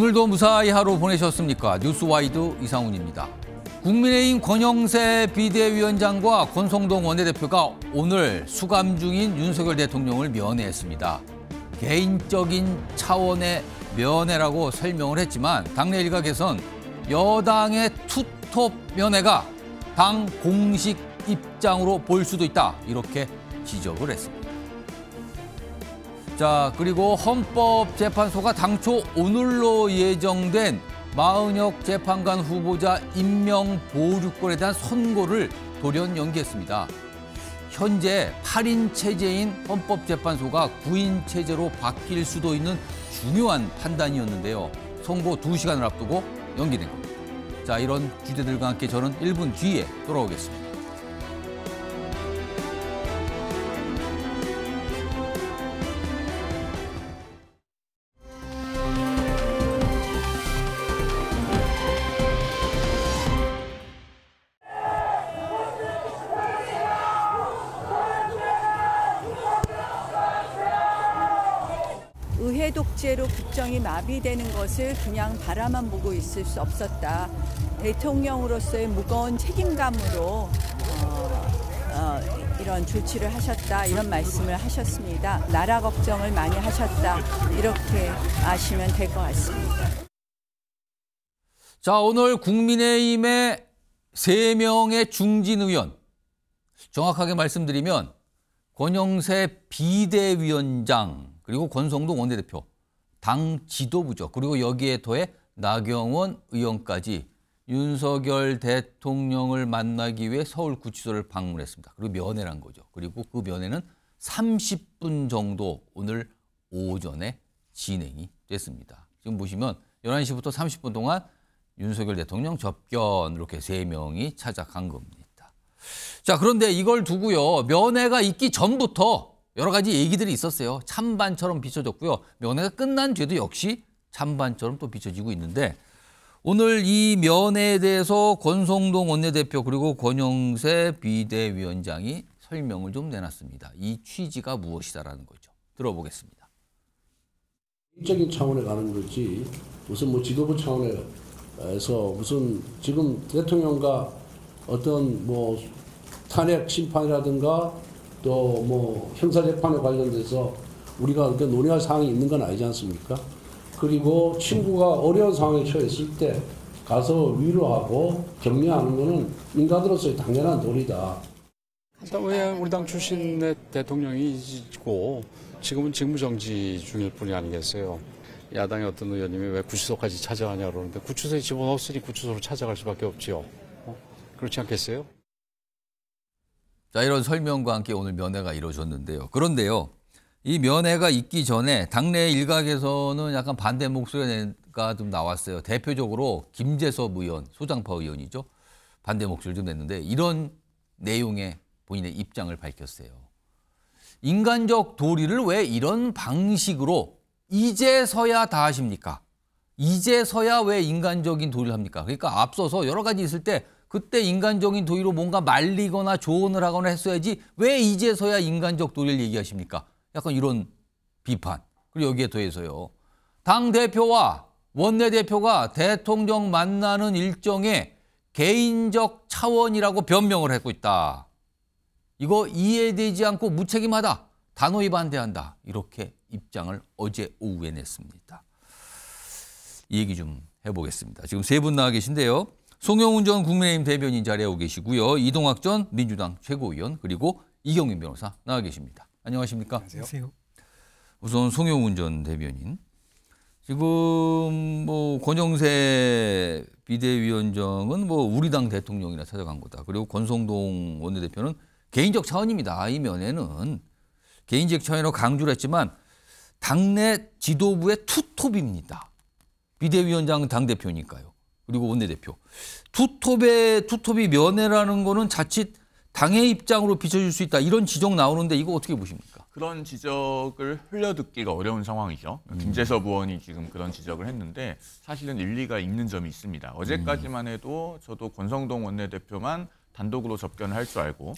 오늘도 무사히 하루 보내셨습니까? 뉴스와이드 이상훈입니다. 국민의힘 권영세 비대위원장과 권성동 원내대표가 오늘 수감 중인 윤석열 대통령을 면회했습니다. 개인적인 차원의 면회라고 설명을 했지만 당내 일각에선 여당의 투톱 면회가 당 공식 입장으로 볼 수도 있다, 이렇게 지적을 했습니다. 자, 그리고 헌법재판소가 당초 오늘로 예정된 마은혁 재판관 후보자 임명 보류권에 대한 선고를 돌연 연기했습니다. 현재 8인 체제인 헌법재판소가 9인 체제로 바뀔 수도 있는 중요한 판단이었는데요. 선고 2시간을 앞두고 연기된 겁니다. 자, 이런 주제들과 함께 저는 1분 뒤에 돌아오겠습니다. 의회 독재로 국정이 마비되는 것을 그냥 바라만 보고 있을 수 없었다. 대통령으로서의 무거운 책임감으로 이런 조치를 하셨다, 이런 말씀을 하셨습니다. 나라 걱정을 많이 하셨다, 이렇게 아시면 될 것 같습니다. 자, 오늘 국민의힘의 3명의 중진 의원, 정확하게 말씀드리면 권영세 비대위원장, 그리고 권성동 원내대표, 당 지도부죠. 그리고 여기에 더해 나경원 의원까지 윤석열 대통령을 만나기 위해 서울구치소를 방문했습니다. 그리고 면회란 거죠. 그리고 그 면회는 30분 정도 오늘 오전에 진행이 됐습니다. 지금 보시면 11시부터 30분 동안 윤석열 대통령 접견, 이렇게 3명이 찾아간 겁니다. 자, 그런데 이걸 두고요, 면회가 있기 전부터 여러 가지 얘기들이 있었어요. 찬반처럼 비춰졌고요. 면회가 끝난 뒤에도 역시 찬반처럼 또 비춰지고 있는데, 오늘 이 면회에 대해서 권성동 원내대표 그리고 권영세 비대위원장이 설명을 좀 내놨습니다. 이 취지가 무엇이다라는 거죠. 들어보겠습니다. 적인 차원에 가는 거지 무슨 뭐 지도부 차원에서 무슨 지금 대통령과 어떤 뭐 탄핵 심판이라든가 또 뭐 형사재판에 관련돼서 우리가 그렇게 논의할 사항이 있는 건 아니지 않습니까? 그리고 친구가 어려운 상황에 처했을 때 가서 위로하고 격려하는 거는 인간으로서의 당연한 도리다. 일단 왜 우리 당 출신의 대통령이고 지금은 직무정지 중일 뿐이 아니겠어요. 야당의 어떤 의원님이 왜 구치소까지 찾아가냐 그러는데 구치소에 집어넣었으니 구치소로 찾아갈 수밖에 없지요. 그렇지 않겠어요? 자, 이런 설명과 함께 오늘 면회가 이루어졌는데요. 그런데요, 이 면회가 있기 전에 당내 일각에서는 약간 반대 목소리가 좀 나왔어요. 대표적으로 김재섭 의원, 소장파 의원이죠. 반대 목소리를 좀 냈는데 이런 내용의 본인의 입장을 밝혔어요. 인간적 도리를 왜 이런 방식으로 이제서야 다 하십니까? 이제서야 왜 인간적인 도리를 합니까? 그러니까 앞서서 여러 가지 있을 때 그때 인간적인 도리로 뭔가 말리거나 조언을 하거나 했어야지 왜 이제서야 인간적 도리를 얘기하십니까? 약간 이런 비판. 그리고 여기에 더해서요, 당대표와 원내대표가 대통령 만나는 일정의 개인적 차원이라고 변명을 하고 있다. 이거 이해되지 않고 무책임하다. 단호히 반대한다. 이렇게 입장을 어제 오후에 냈습니다. 이 얘기 좀 해보겠습니다. 지금 3분 나와 계신데요. 송영훈 전 국민의힘 대변인 자리에 오고 계시고요. 이동학 전 민주당 최고위원, 그리고 이경윤 변호사 나와 계십니다. 안녕하십니까? 안녕하세요. 우선 송영훈 전 대변인. 지금 뭐 권영세 비대위원장은 뭐 우리 당 대통령이나 찾아간 거다. 그리고 권성동 원내대표는 개인적 차원입니다. 이 면에는 개인적 차원으로 강조를 했지만 당내 지도부의 투톱입니다. 비대위원장은 당대표니까요. 그리고 원내대표. 투톱이 면회라는 거는 자칫 당의 입장으로 비춰질 수 있다. 이런 지적 나오는데 이거 어떻게 보십니까? 그런 지적을 흘려듣기가 어려운 상황이죠. 김재섭 의원이 지금 그런 지적을 했는데 사실은 일리가 있는 점이 있습니다. 어제까지만 해도 저도 권성동 원내대표만 단독으로 접견을 할 줄 알고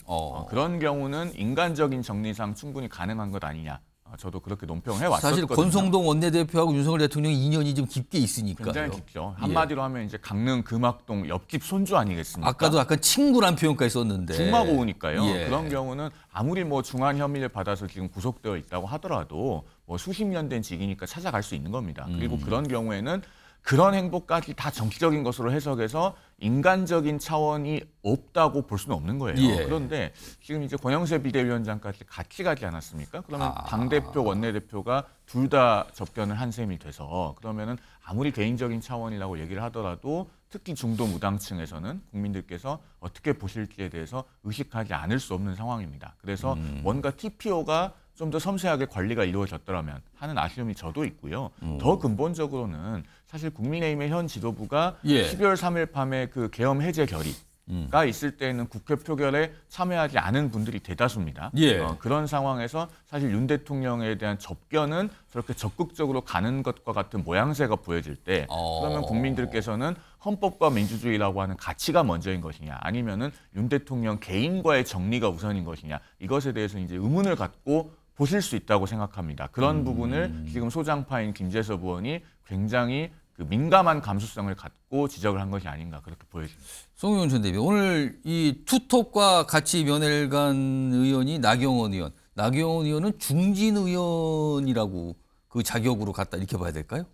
그런 경우는 인간적인 정리상 충분히 가능한 것 아니냐. 저도 그렇게 논평을 해왔었거든요. 사실 권성동 원내대표하고 윤석열 대통령이 인연이 좀 깊게 있으니까요. 굉장히 깊죠. 한마디로 하면 이제 강릉 금학동 옆집 손주 아니겠습니까? 아까도 약간 친구란 표현까지 썼는데. 중마고우니까요. 예. 그런 경우는 아무리 뭐 중한 혐의를 받아서 지금 구속되어 있다고 하더라도 뭐 수십 년 된 직이니까 찾아갈 수 있는 겁니다. 그리고 그런 경우에는 그런 행보까지 다 정치적인 것으로 해석해서 인간적인 차원이 없다고 볼 수는 없는 거예요. 예. 그런데 지금 이제 권영세 비대위원장까지 같이 가지 않았습니까? 그러면 당대표, 원내대표가 둘 다 접견을 한 셈이 돼서 그러면은 아무리 개인적인 차원이라고 얘기를 하더라도 특히 중도 무당층에서는 국민들께서 어떻게 보실지에 대해서 의식하지 않을 수 없는 상황입니다. 그래서 뭔가 TPO가 좀 더 섬세하게 관리가 이루어졌더라면 하는 아쉬움이 저도 있고요. 더 근본적으로는 사실 국민의힘의 현 지도부가 예. 12월 3일 밤에 그 계엄 해제 결의가 있을 때는 국회 표결에 참여하지 않은 분들이 대다수입니다. 예. 그런 상황에서 사실 윤 대통령에 대한 접견은 저렇게 적극적으로 가는 것과 같은 모양새가 보여질 때 그러면 국민들께서는 헌법과 민주주의라고 하는 가치가 먼저인 것이냐 아니면은 윤 대통령 개인과의 정리가 우선인 것이냐 이것에 대해서 이제 의문을 갖고 보실 수 있다고 생각합니다. 그런 부분을 지금 소장파인 김재섭 의원이 굉장히 그 민감한 감수성을 갖고 지적을 한 것이 아닌가 그렇게 보여집니다. 송영훈 전 대표, 오늘 이 투톱과 같이 면회를 간 의원이 나경원 의원. 나경원 의원은 중진 의원이라고 그 자격으로 갔다 이렇게 봐야 될까요?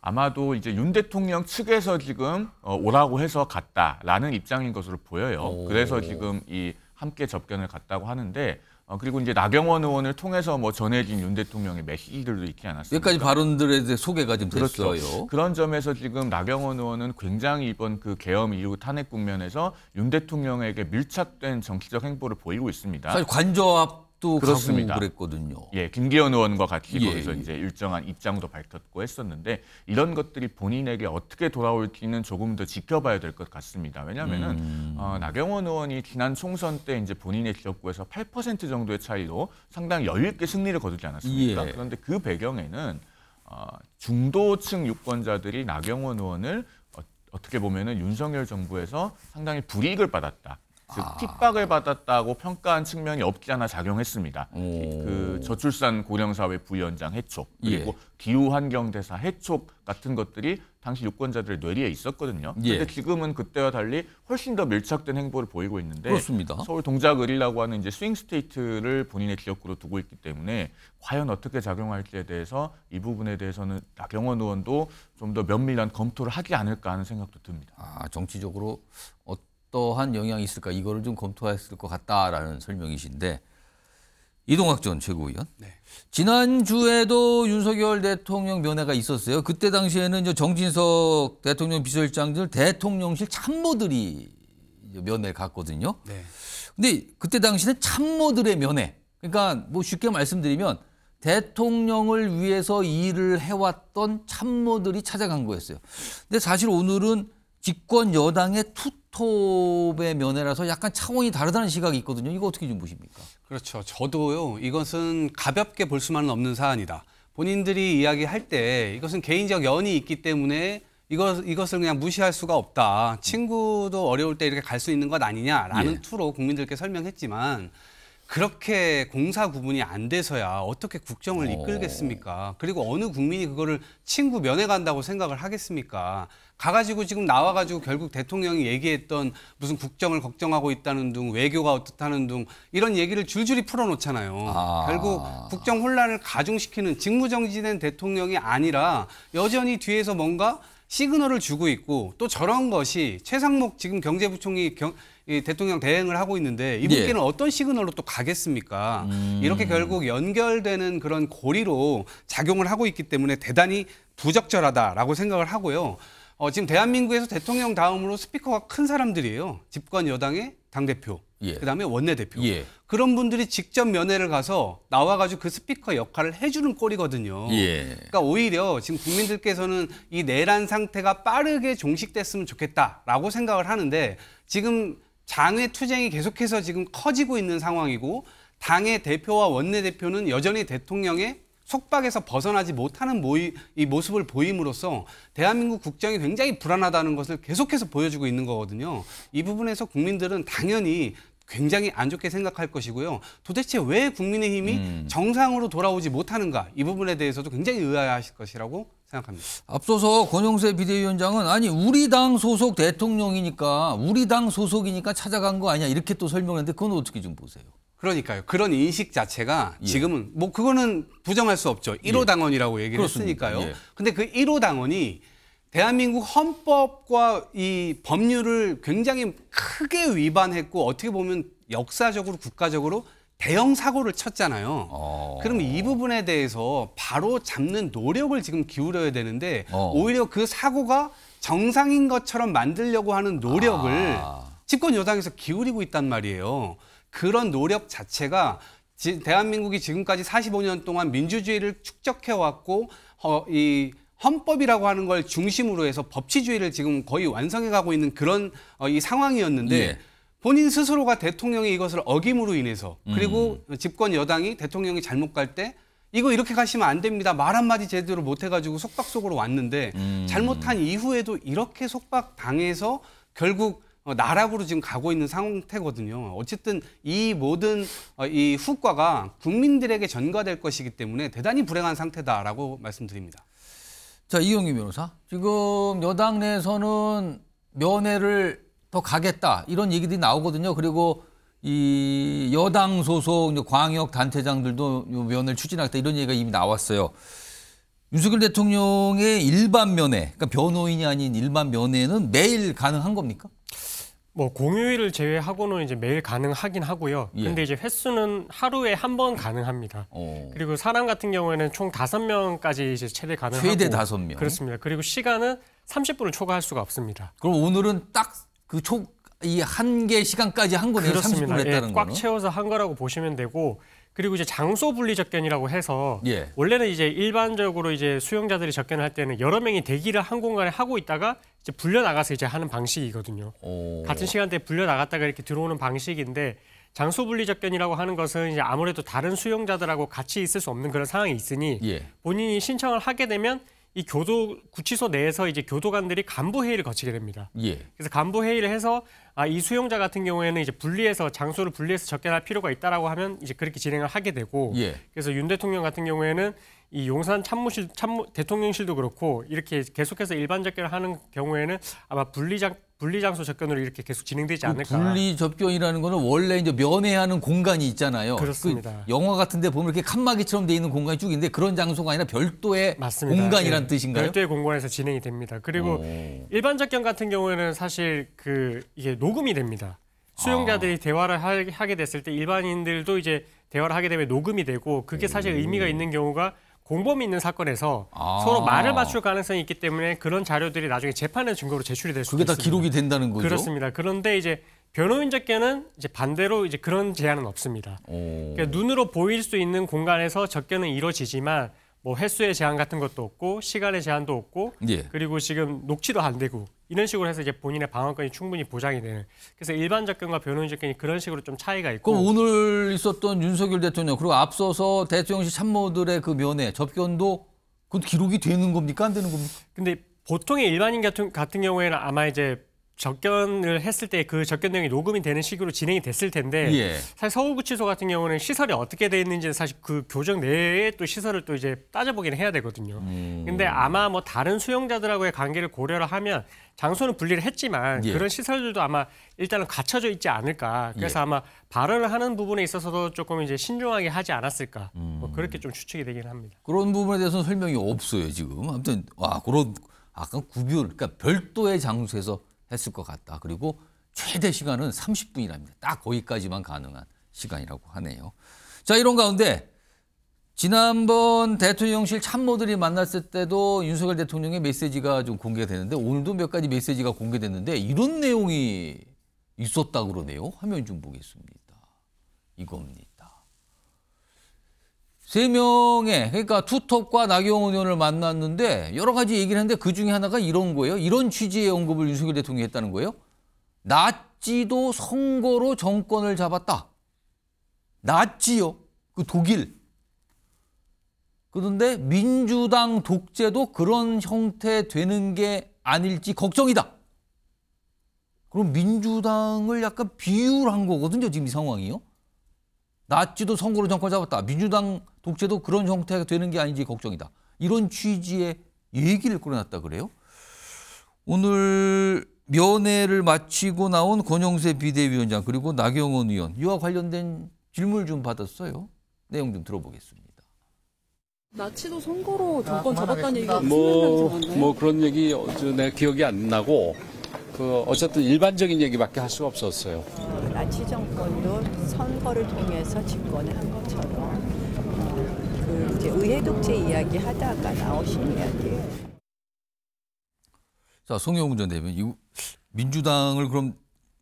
아마도 이제 윤 대통령 측에서 지금 오라고 해서 갔다라는 입장인 것으로 보여요. 그래서 지금 이 함께 접견을 갔다고 하는데 그리고 이제 나경원 의원을 통해서 뭐 전해진 윤 대통령의 메시지들도 있지 않았습니까? 몇 가지 발언들에 대해 소개가 좀 됐어요. 그렇죠. 그런 점에서 지금 나경원 의원은 굉장히 이번 그 계엄 이후 탄핵 국면에서 윤 대통령에게 밀착된 정치적 행보를 보이고 있습니다. 사실 관저압도 그렇습니다. 가고 그랬거든요. 예, 김기현 의원과 같이 예, 거기서 예. 이제 일정한 입장도 밝혔고 했었는데 이런 것들이 본인에게 어떻게 돌아올지는 조금 더 지켜봐야 될 것 같습니다. 왜냐하면은 나경원 의원이 지난 총선 때 이제 본인의 지역구에서 8% 정도의 차이로 상당히 여유 있게 승리를 거두지 않았습니까? 예. 그런데 그 배경에는 중도층 유권자들이 나경원 의원을 어떻게 보면은 윤석열 정부에서 상당히 불이익을 받았다. 즉 핍박을 받았다고 평가한 측면이 없지 않아 작용했습니다. 그 저출산 고령사회 부위원장 해촉 그리고 예. 기후환경대사 해촉 같은 것들이 당시 유권자들의 뇌리에 있었거든요. 그런데 예. 지금은 그때와 달리 훨씬 더 밀착된 행보를 보이고 있는데 그렇습니다. 서울 동작을이라고 하는 이제 스윙 스테이트를 본인의 지역구로 두고 있기 때문에 과연 어떻게 작용할지에 대해서 이 부분에 대해서는 나경원 의원도 좀 더 면밀한 검토를 하지 않을까 하는 생각도 듭니다. 정치적으로 어떠한 영향이 있을까 이거를 좀 검토했을 것 같다라는 설명이신데 이동학 전 최고위원. 네. 지난주에도 윤석열 대통령 면회가 있었어요. 그때 당시에는 이제 정진석 대통령 비서실장들 대통령실 참모들이 이제 면회를 갔거든요. 네. 근데 그때 당시는 참모들의 면회. 그러니까 뭐 쉽게 말씀드리면 대통령을 위해서 일을 해왔던 참모들이 찾아간 거였어요. 근데 사실 오늘은 집권 여당의 투톱의 면회라서 약간 차원이 다르다는 시각이 있거든요. 이거 어떻게 좀 보십니까? 그렇죠. 저도요. 이것은 가볍게 볼 수만은 없는 사안이다. 본인들이 이야기할 때 이것은 개인적 연이 있기 때문에 이것을 그냥 무시할 수가 없다. 친구도 어려울 때 이렇게 갈 수 있는 것 아니냐라는 예. 투로 국민들께 설명했지만 그렇게 공사 구분이 안 돼서야 어떻게 국정을 이끌겠습니까? 그리고 어느 국민이 그거를 친구 면회 간다고 생각을 하겠습니까? 가가지고 지금 나와가지고 결국 대통령이 얘기했던 무슨 국정을 걱정하고 있다는 둥, 외교가 어떻다는 둥 이런 얘기를 줄줄이 풀어놓잖아요. 결국 국정 혼란을 가중시키는 직무정지된 대통령이 아니라 여전히 뒤에서 뭔가 시그널을 주고 있고 또 저런 것이 최상목 지금 경제부총리 이 대통령 대행을 하고 있는데 이분께는 어떤 시그널로 또 가겠습니까? 이렇게 결국 연결되는 그런 고리로 작용을 하고 있기 때문에 대단히 부적절하다라고 생각을 하고요. 지금 대한민국에서 대통령 다음으로 스피커가 큰 사람들이에요. 집권 여당의 당대표, 그다음에 원내대표. 그런 분들이 직접 면회를 가서 나와가지고 그 스피커 역할을 해주는 꼴이거든요. 그러니까 오히려 지금 국민들께서는 이 내란 상태가 빠르게 종식됐으면 좋겠다라고 생각을 하는데 지금 장외 투쟁이 계속해서 지금 커지고 있는 상황이고 당의 대표와 원내대표는 여전히 대통령의 속박에서 벗어나지 못하는 이 모습을 보임으로써 대한민국 국정이 굉장히 불안하다는 것을 계속해서 보여주고 있는 거거든요. 이 부분에서 국민들은 당연히 굉장히 안 좋게 생각할 것이고요. 도대체 왜 국민의힘이 정상으로 돌아오지 못하는가 이 부분에 대해서도 굉장히 의아해하실 것이라고 생각합니다. 앞서서 권영세 비대위원장은 아니 우리 당 소속 대통령이니까 우리 당 소속이니까 찾아간 거 아니야 이렇게 또 설명했는데 그건 어떻게 좀 보세요. 그러니까요. 그런 인식 자체가 예. 지금은 뭐 그거는 부정할 수 없죠. 1호 당원이라고 얘기를 그렇습니다. 했으니까요. 예. 근데 그 1호 당원이 대한민국 헌법과 이 법률을 굉장히 크게 위반했고 어떻게 보면 역사적으로 국가적으로 대형 사고를 쳤잖아요. 그럼 이 부분에 대해서 바로 잡는 노력을 지금 기울여야 되는데 오히려 그 사고가 정상인 것처럼 만들려고 하는 노력을 집권 여당에서 기울이고 있단 말이에요. 그런 노력 자체가 대한민국이 지금까지 45년 동안 민주주의를 축적해왔고 이 헌법이라고 하는 걸 중심으로 해서 법치주의를 지금 거의 완성해가고 있는 그런 이 상황이었는데 예. 본인 스스로가 대통령이 이것을 어김으로 인해서 그리고 집권 여당이 대통령이 잘못 갈 때 이거 이렇게 가시면 안 됩니다. 말 한마디 제대로 못해가지고 속박속으로 왔는데 잘못한 이후에도 이렇게 속박당해서 결국 나락으로 지금 가고 있는 상태거든요. 어쨌든 이 모든 이 후과가 국민들에게 전가될 것이기 때문에 대단히 불행한 상태다라고 말씀드립니다. 자, 이영희 변호사. 지금 여당 내에서는 면회를 더 가겠다 이런 얘기들이 나오거든요. 그리고 이 여당 소속 광역 단체장들도 면회를 추진하겠다 이런 얘기가 이미 나왔어요. 윤석열 대통령의 일반 면회, 그러니까 변호인이 아닌 일반 면회는 매일 가능한 겁니까? 뭐 공휴일을 제외하고는 이제 매일 가능하긴 하고요. 예. 근데 이제 횟수는 하루에 한 번 가능합니다. 그리고 사람 같은 경우에는 총 5명까지 이제 최대 가능하고 최대 5명. 그렇습니다. 그리고 시간은 30분을 초과할 수가 없습니다. 그럼 오늘은 딱 그 이 한 개 시간까지 한 거네요. 그렇습니다. 30분 했다는 예, 꽉 거는. 채워서 한 거라고 보시면 되고 그리고 이제 장소 분리 접견이라고 해서 예. 원래는 이제 일반적으로 이제 수용자들이 접견을 할 때는 여러 명이 대기를 한 공간에 하고 있다가 이제 불려 나가서 이제 하는 방식이거든요. 같은 시간대에 불려 나갔다가 이렇게 들어오는 방식인데 장소 분리 접견이라고 하는 것은 이제 아무래도 다른 수용자들하고 같이 있을 수 없는 그런 상황이 있으니 예. 본인이 신청을 하게 되면 이 구치소 내에서 이제 교도관들이 간부 회의를 거치게 됩니다. 예. 그래서 간부 회의를 해서 이 수용자 같은 경우에는 이제 분리해서 장소를 분리해서 접견할 필요가 있다라고 하면 이제 그렇게 진행을 하게 되고 예. 그래서 윤 대통령 같은 경우에는 이 용산 대통령실도 그렇고 이렇게 계속해서 일반 접견을 하는 경우에는 아마 분리장소 접견으로 이렇게 계속 진행되지 않을까. 분리 접견이라는 거는 원래 이제 면회하는 공간이 있잖아요. 그렇습니다. 그 영화 같은 데 보면 이렇게 칸막이처럼 돼 있는 공간이 쭉 있는데 그런 장소가 아니라 별도의 맞습니다. 공간이란 예, 뜻인가요? 별도의 공간에서 진행이 됩니다. 그리고 일반 접견 같은 경우에는 사실 이게 녹음이 됩니다. 수용자들이 대화를 하게 됐을 때 일반인들도 이제 대화를 하게 되면 녹음이 되고 그게 사실 의미가 있는 경우가 공범이 있는 사건에서 서로 말을 맞출 가능성이 있기 때문에 그런 자료들이 나중에 재판의 증거로 제출이 될 수도 그게 다 있습니다. 기록이 된다는 거죠? 그렇습니다. 그런데 이제 변호인 접견은 이제 반대로 이제 그런 제한은 없습니다. 그러니까 눈으로 보일 수 있는 공간에서 접견은 이루어지지만 뭐 횟수의 제한 같은 것도 없고 시간의 제한도 없고 예. 그리고 지금 녹취도 안 되고 이런 식으로 해서 이제 본인의 방어권이 충분히 보장이 되는 그래서 일반 접견과 변호인 접견이 그런 식으로 좀 차이가 있고 그럼 오늘 있었던 윤석열 대통령 그리고 앞서서 대통령실 참모들의 그 면회 접견도 그 기록이 되는 겁니까 안 되는 겁니까? 근데 보통의 일반인 같은 경우에는 아마 이제 접견을 했을 때 그 접견 내용이 녹음이 되는 식으로 진행이 됐을 텐데 예. 사실 서울구치소 같은 경우는 시설이 어떻게 돼 있는지는 사실 그 교정 내에 또 시설을 또 이제 따져보기는 해야 되거든요. 근데 아마 뭐 다른 수용자들하고의 관계를 고려를 하면 장소는 분리를 했지만 예. 그런 시설들도 아마 일단은 갖춰져 있지 않을까. 그래서 예. 아마 발언을 하는 부분에 있어서도 조금 이제 신중하게 하지 않았을까. 뭐 그렇게 좀 추측이 되긴 합니다. 그런 부분에 대해서는 설명이 없어요 지금. 아무튼 그런 아까 구별 그러니까 별도의 장소에서 했을 것 같다. 그리고 최대 시간은 30분이랍니다. 딱 거기까지만 가능한 시간이라고 하네요. 자, 이런 가운데 지난번 대통령실 참모들이 만났을 때도 윤석열 대통령의 메시지가 좀 공개되는데 오늘도 몇 가지 메시지가 공개됐는데 이런 내용이 있었다 그러네요. 화면 좀 보겠습니다. 이겁니다. 3명의 그러니까 투톱과 나경원 의원을 만났는데 여러 가지 얘기를 했는데 그중에 하나가 이런 거예요. 이런 취지의 언급을 윤석열 대통령이 했다는 거예요. 나치도 선거로 정권을 잡았다. 나치요. 그 독일. 그런데 민주당 독재도 그런 형태 되는 게 아닐지 걱정이다. 그럼 민주당을 약간 비율한 거거든요. 지금 이 상황이요. 나치도 선거로 정권 잡았다. 민주당 독재도 그런 형태가 되는 게 아닌지 걱정이다. 이런 취지의 얘기를 끌어놨다 그래요. 오늘 면회를 마치고 나온 권영세 비대위원장 그리고 나경원 의원 이와 관련된 질문을 좀 받았어요. 내용 좀 들어보겠습니다. 나치도 선거로 정권 잡았다는 얘기가 무슨 말인지 맞나요? 뭐 그런 얘기 내 기억이 안 나고 어쨌든 일반적인 얘기밖에 할 수가 없었어요. 나치 정권도 선거를 통해서 집권을 한 것처럼 그 이제 의회 독재 이야기 하다가 나오신 이야기예요. 자, 송영훈 전 대변인, 이 민주당을 그럼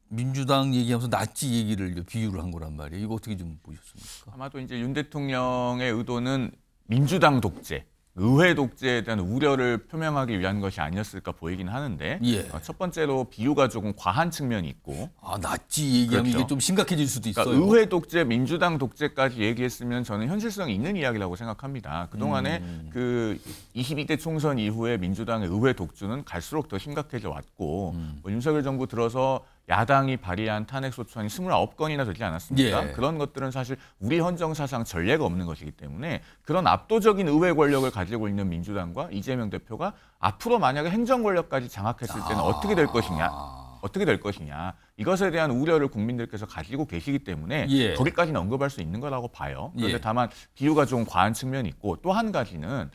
민주당 얘기하면서 나치 얘기를 비유를 한 거란 말이에요. 이거 어떻게 좀 보셨습니까? 아마도 이제 윤 대통령의 의도는 민주당 독재, 의회 독재에 대한 우려를 표명하기 위한 것이 아니었을까 보이긴 하는데 예. 첫 번째로 비유가 조금 과한 측면이 있고 아, 나치 얘기하면 그렇죠. 이게 좀 심각해질 수도 있어요. 그러니까 의회 독재, 민주당 독재까지 얘기했으면 저는 현실성이 있는 이야기라고 생각합니다. 그동안에 그 22대 총선 이후에 민주당의 의회 독주는 갈수록 더 심각해져 왔고 뭐 윤석열 정부 들어서 야당이 발의한 탄핵소추안이 29건이나 되지 않았습니까? 예. 그런 것들은 사실 우리 헌정사상 전례가 없는 것이기 때문에 그런 압도적인 의회 권력을 가지고 있는 민주당과 이재명 대표가 앞으로 만약에 행정 권력까지 장악했을 때는 어떻게 될 것이냐. 이것에 대한 우려를 국민들께서 가지고 계시기 때문에 예. 거기까지는 언급할 수 있는 거라고 봐요. 그런데 예. 다만 비유가 좀 과한 측면이 있고 또 한 가지는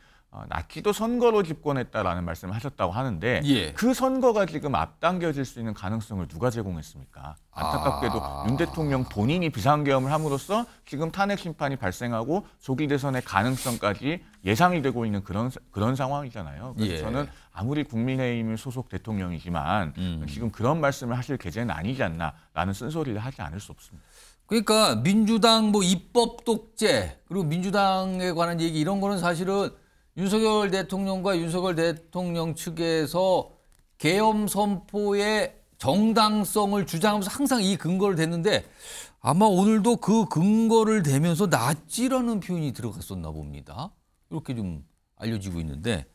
나치도 선거로 집권했다라는 말씀을 하셨다고 하는데 예. 그 선거가 지금 앞당겨질 수 있는 가능성을 누가 제공했습니까? 안타깝게도 윤 대통령 본인이 비상계엄을 함으로써 지금 탄핵 심판이 발생하고 조기 대선의 가능성까지 예상이 되고 있는 그런 상황이잖아요. 그래서 예. 저는 아무리 국민의힘 소속 대통령이지만 지금 그런 말씀을 하실 계제는 아니지 않나라는 쓴소리를 하지 않을 수 없습니다. 그러니까 민주당 뭐 입법 독재 그리고 민주당에 관한 얘기 이런 거는 사실은 윤석열 대통령과 윤석열 대통령 측에서 계엄 선포의 정당성을 주장하면서 항상 이 근거를 댔는데 아마 오늘도 그 근거를 대면서 나치라는 표현이 들어갔었나 봅니다. 이렇게 좀 알려지고 있는데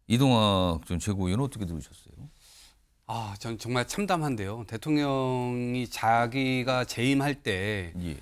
이동학 전 최고위원은 어떻게 들으셨어요? 전 정말 참담한데요. 대통령이 자기가 재임할 때 예.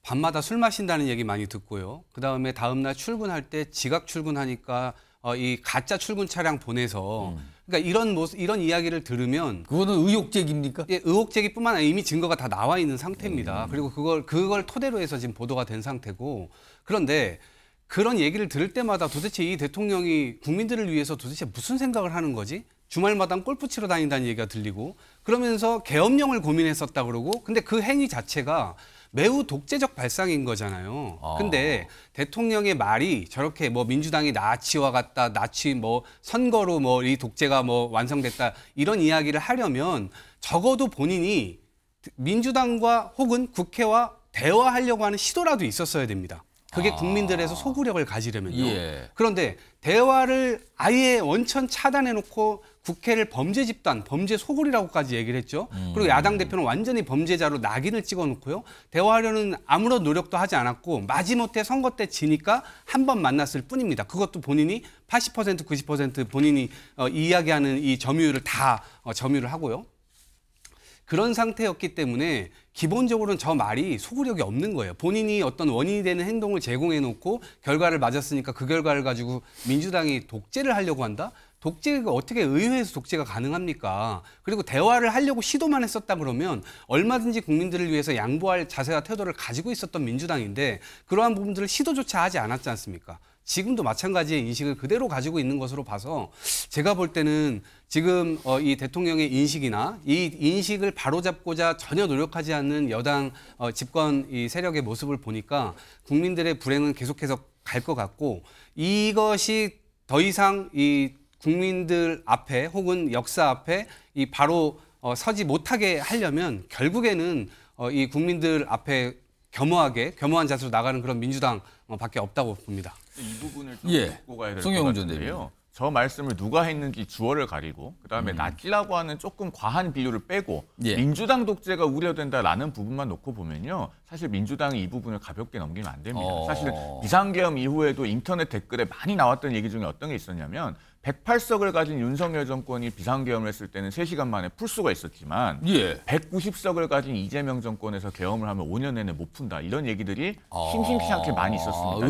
밤마다 술 마신다는 얘기 많이 듣고요. 그다음에 다음날 출근할 때 지각 출근하니까 이 가짜 출근 차량 보내서 그러니까 이런 이야기를 들으면 그거는 의혹 제기입니까? 예, 의혹 제기뿐만 아니라 이미 증거가 다 나와 있는 상태입니다. 그리고 그걸 토대로 해서 지금 보도가 된 상태고 그런데 그런 얘기를 들을 때마다 도대체 이 대통령이 국민들을 위해서 도대체 무슨 생각을 하는 거지? 주말마다 골프 치러 다닌다는 얘기가 들리고 그러면서 계엄령을 고민했었다 그러고 근데 그 행위 자체가 매우 독재적 발상인 거잖아요. 근데 대통령의 말이 저렇게 뭐 민주당이 나치와 같다, 나치 뭐 선거로 뭐 이 독재가 뭐 완성됐다 이런 이야기를 하려면 적어도 본인이 민주당과 혹은 국회와 대화하려고 하는 시도라도 있었어야 됩니다. 그게 국민들에서 소구력을 가지려면요. 예. 그런데 대화를 아예 원천 차단해놓고 국회를 범죄 집단, 범죄 소굴이라고까지 얘기를 했죠. 그리고 야당 대표는 완전히 범죄자로 낙인을 찍어놓고요. 대화하려는 아무런 노력도 하지 않았고 마지못해 선거 때 지니까 한 번 만났을 뿐입니다. 그것도 본인이 80%, 90% 본인이 이야기하는 이 점유율을 다 점유를 하고요. 그런 상태였기 때문에 기본적으로는 저 말이 소구력이 없는 거예요. 본인이 어떤 원인이 되는 행동을 제공해놓고 결과를 맞았으니까 그 결과를 가지고 민주당이 독재를 하려고 한다? 독재가 어떻게 의회에서 독재가 가능합니까? 그리고 대화를 하려고 시도만 했었다 그러면 얼마든지 국민들을 위해서 양보할 자세와 태도를 가지고 있었던 민주당인데 그러한 부분들을 시도조차 하지 않았지 않습니까? 지금도 마찬가지의 인식을 그대로 가지고 있는 것으로 봐서 제가 볼 때는 지금 이 대통령의 인식이나 이 인식을 바로잡고자 전혀 노력하지 않는 여당 집권 이 세력의 모습을 보니까 국민들의 불행은 계속해서 갈 것 같고 이것이 더 이상 이 국민들 앞에 혹은 역사 앞에 이 바로 서지 못하게 하려면 결국에는 이 국민들 앞에 겸허한 자세로 나가는 그런 민주당 밖에 없다고 봅니다. 이 부분을 좀 예. 짚고 가야 될 것 송영훈 전 같은데요. 저 말씀을 누가 했는지 주어를 가리고 그다음에 나치라고 하는 조금 과한 비유를 빼고 예. 민주당 독재가 우려된다라는 부분만 놓고 보면요. 사실 민주당이 이 부분을 가볍게 넘기면 안 됩니다. 사실은 비상계엄 이후에도 인터넷 댓글에 많이 나왔던 얘기 중에 어떤 게 있었냐면 108석을 가진 윤석열 정권이 비상계엄을 했을 때는 3시간 만에 풀 수가 있었지만 예. 190석을 가진 이재명 정권에서 계엄을 하면 5년 내내 못 푼다. 이런 얘기들이 심심치 않게 많이 있었습니다.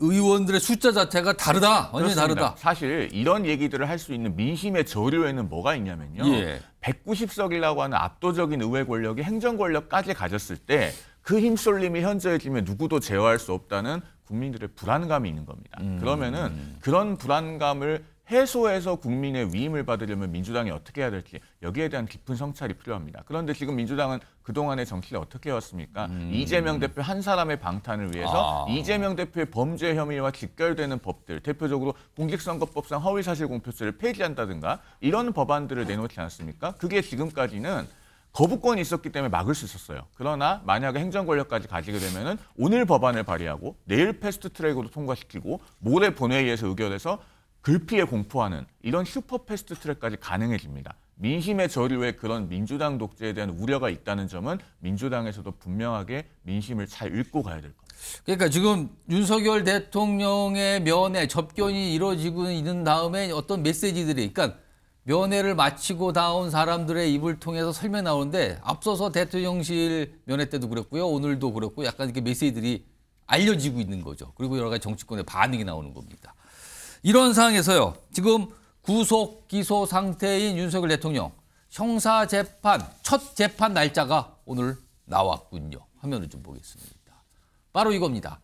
의원들의 숫자 자체가 다르다. 완전히 그렇습니다. 다르다. 사실 이런 얘기들을 할 수 있는 민심의 저류에는 뭐가 있냐면요. 예. 190석이라고 하는 압도적인 의회 권력이 행정 권력까지 가졌을 때 그 힘쏠림이 현저해지면 누구도 제어할 수 없다는 국민들의 불안감이 있는 겁니다. 그러면은 그런 불안감을 해소해서 국민의 위임을 받으려면 민주당이 어떻게 해야 될지 여기에 대한 깊은 성찰이 필요합니다. 그런데 지금 민주당은 그동안의 정치를 어떻게 해왔습니까? 이재명 대표 한 사람의 방탄을 위해서 이재명 대표의 범죄 혐의와 직결되는 법들, 대표적으로 공직선거법상 허위사실공표죄를 폐지한다든가 이런 법안들을 내놓지 않았습니까? 그게 지금까지는 거부권이 있었기 때문에 막을 수 있었어요. 그러나 만약에 행정 권력까지 가지게 되면은 오늘 법안을 발의하고 내일 패스트트랙으로 통과시키고 모레 본회의에서 의결해서 글피에 공포하는 이런 슈퍼 패스트트랙까지 가능해집니다. 민심의 저류에 그런 민주당 독재에 대한 우려가 있다는 점은 민주당에서도 분명하게 민심을 잘 읽고 가야 될 겁니다. 그러니까 지금 윤석열 대통령의 면회 접견이 이루어지고 있는 다음에 어떤 메시지들이, 그러니까 면회를 마치고 나온 사람들의 입을 통해서 설명 나오는데 앞서서 대통령실 면회 때도 그랬고요. 오늘도 그렇고 약간 이렇게 메시지들이 알려지고 있는 거죠. 그리고 여러 가지 정치권의 반응이 나오는 겁니다. 이런 상황에서요. 지금 구속 기소 상태인 윤석열 대통령 형사재판 첫 재판 날짜가 오늘 나왔군요. 화면을 좀 보겠습니다. 바로 이겁니다.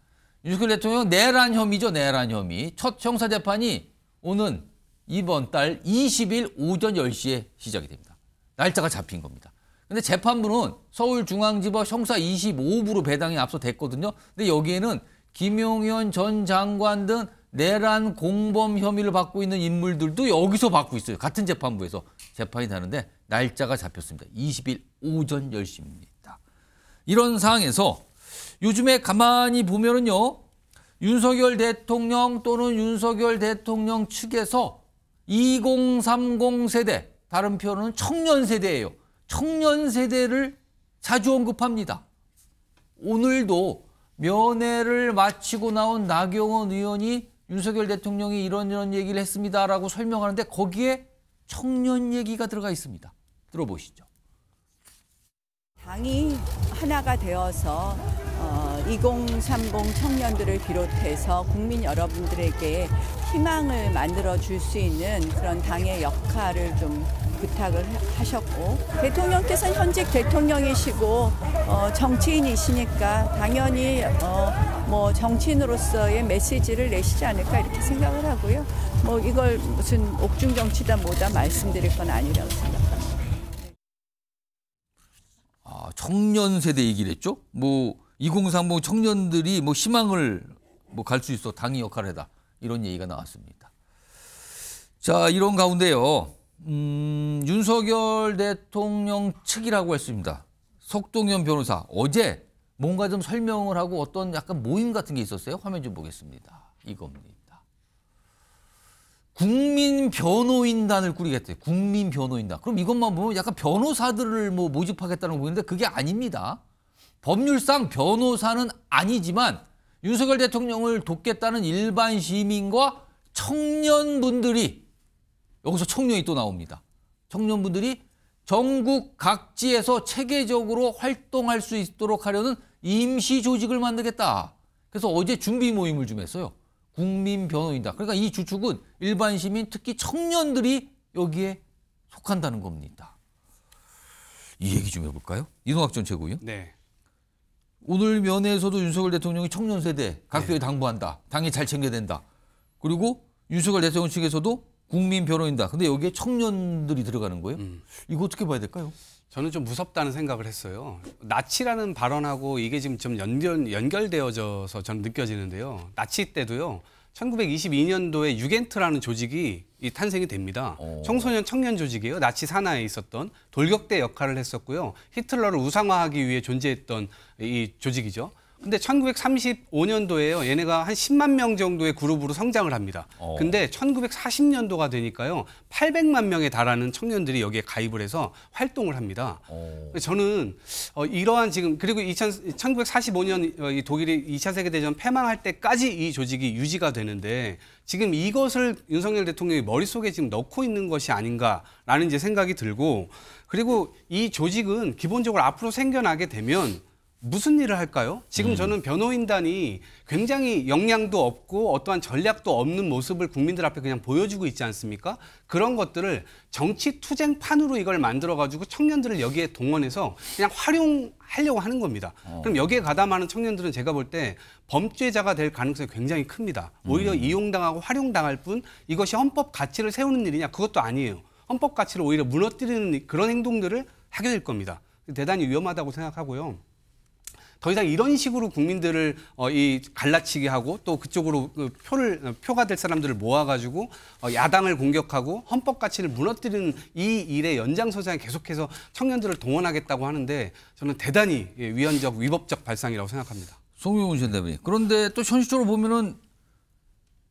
윤석열 대통령 내란 혐의죠. 내란 혐의. 첫 형사재판이 오는 이번 달 20일 오전 10시에 시작이 됩니다. 날짜가 잡힌 겁니다. 근데 재판부는 서울중앙지법 형사 25부로 배당이 앞서 됐거든요. 근데 여기에는 김용현 전 장관 등 내란 공범 혐의를 받고 있는 인물들도 여기서 받고 있어요. 같은 재판부에서 재판이 되는데 날짜가 잡혔습니다. 20일 오전 10시입니다. 이런 상황에서 요즘에 가만히 보면은요. 윤석열 대통령 또는 윤석열 대통령 측에서 2030 세대, 다른 표현은 청년 세대예요. 청년 세대를 자주 언급합니다. 오늘도 면회를 마치고 나온 나경원 의원이 윤석열 대통령이 이런 얘기를 했습니다라고 설명하는데 거기에 청년 얘기가 들어가 있습니다. 들어보시죠. 당이 하나가 되어서 2030 청년들을 비롯해서 국민 여러분들에게 희망을 만들어 줄 수 있는 그런 당의 역할을 좀 부탁을 하셨고, 대통령께서는 현직 대통령이시고 정치인이시니까 당연히 뭐 정치인으로서의 메시지를 내시지 않을까 이렇게 생각을 하고요. 뭐 이걸 무슨 옥중 정치다 뭐다 말씀드릴 건 아니라고 생각합니다. 청년 세대 얘기를 했죠. 뭐 2030 청년들이 뭐 희망을 뭐 갈 수 있어 당이 역할을 해다 이런 얘기가 나왔습니다. 자, 이런 가운데요. 윤석열 대통령 측이라고 했습니다. 석동현 변호사 어제 뭔가 좀 설명을 하고 어떤 약간 모임 같은 게 있었어요. 화면 좀 보겠습니다. 이겁니다. 국민 변호인단을 꾸리겠대요. 국민 변호인단. 그럼 이것만 보면 약간 변호사들을 뭐 모집하겠다는 거 보이는데 그게 아닙니다. 법률상 변호사는 아니지만 윤석열 대통령을 돕겠다는 일반 시민과 청년분들이, 여기서 청년이 또 나옵니다. 청년분들이 전국 각지에서 체계적으로 활동할 수 있도록 하려는 임시 조직을 만들겠다. 그래서 어제 준비 모임을 좀 했어요. 국민 변호인단. 그러니까 이 주축은 일반 시민, 특히 청년들이 여기에 속한다는 겁니다. 이 얘기 좀 해볼까요? 이동학 전 최고위원. 네. 오늘 면회에서도 윤석열 대통령이 청년 세대 각별히 당부한다. 당이 잘 챙겨야 된다. 그리고 윤석열 대통령 측에서도 국민 변호인단. 근데 여기에 청년들이 들어가는 거예요? 이거 어떻게 봐야 될까요? 저는 좀 무섭다는 생각을 했어요. 나치라는 발언하고 이게 지금 좀 연결되어져서 저는 느껴지는데요. 나치 때도요. 1922년도에 유겐트라는 조직이 탄생이 됩니다. 청소년 청년 조직이에요. 나치 산하에 있었던 돌격대 역할을 했었고요. 히틀러를 우상화하기 위해 존재했던 이 조직이죠. 근데 1935년도에요. 얘네가 한 10만 명 정도의 그룹으로 성장을 합니다. 근데 1940년도가 되니까요. 800만 명에 달하는 청년들이 여기에 가입을 해서 활동을 합니다. 저는 이러한 지금 그리고 1945년 이 독일이 2차 세계대전 패망할 때까지 이 조직이 유지가 되는데 지금 이것을 윤석열 대통령이 머릿속에 지금 넣고 있는 것이 아닌가라는 이제 생각이 들고 그리고 이 조직은 기본적으로 앞으로 생겨나게 되면 무슨 일을 할까요? 지금 저는 변호인단이 굉장히 역량도 없고 어떠한 전략도 없는 모습을 국민들 앞에 그냥 보여주고 있지 않습니까? 그런 것들을 정치 투쟁판으로 이걸 만들어가지고 청년들을 여기에 동원해서 그냥 활용하려고 하는 겁니다. 그럼 여기에 가담하는 청년들은 제가 볼 때 범죄자가 될 가능성이 굉장히 큽니다. 오히려 이용당하고 활용당할 뿐 이것이 헌법 가치를 세우는 일이냐? 그것도 아니에요. 헌법 가치를 오히려 무너뜨리는 그런 행동들을 하게 될 겁니다. 대단히 위험하다고 생각하고요. 더 이상 이런 식으로 국민들을 이 갈라치게 하고 또 그쪽으로 표가 될 사람들을 모아가지고 야당을 공격하고 헌법 가치를 무너뜨리는 이 일의 연장선상에 계속해서 청년들을 동원하겠다고 하는데 저는 대단히 위헌적 위법적 발상이라고 생각합니다. 송영훈 전 대변인. 그런데 또 현실적으로 보면은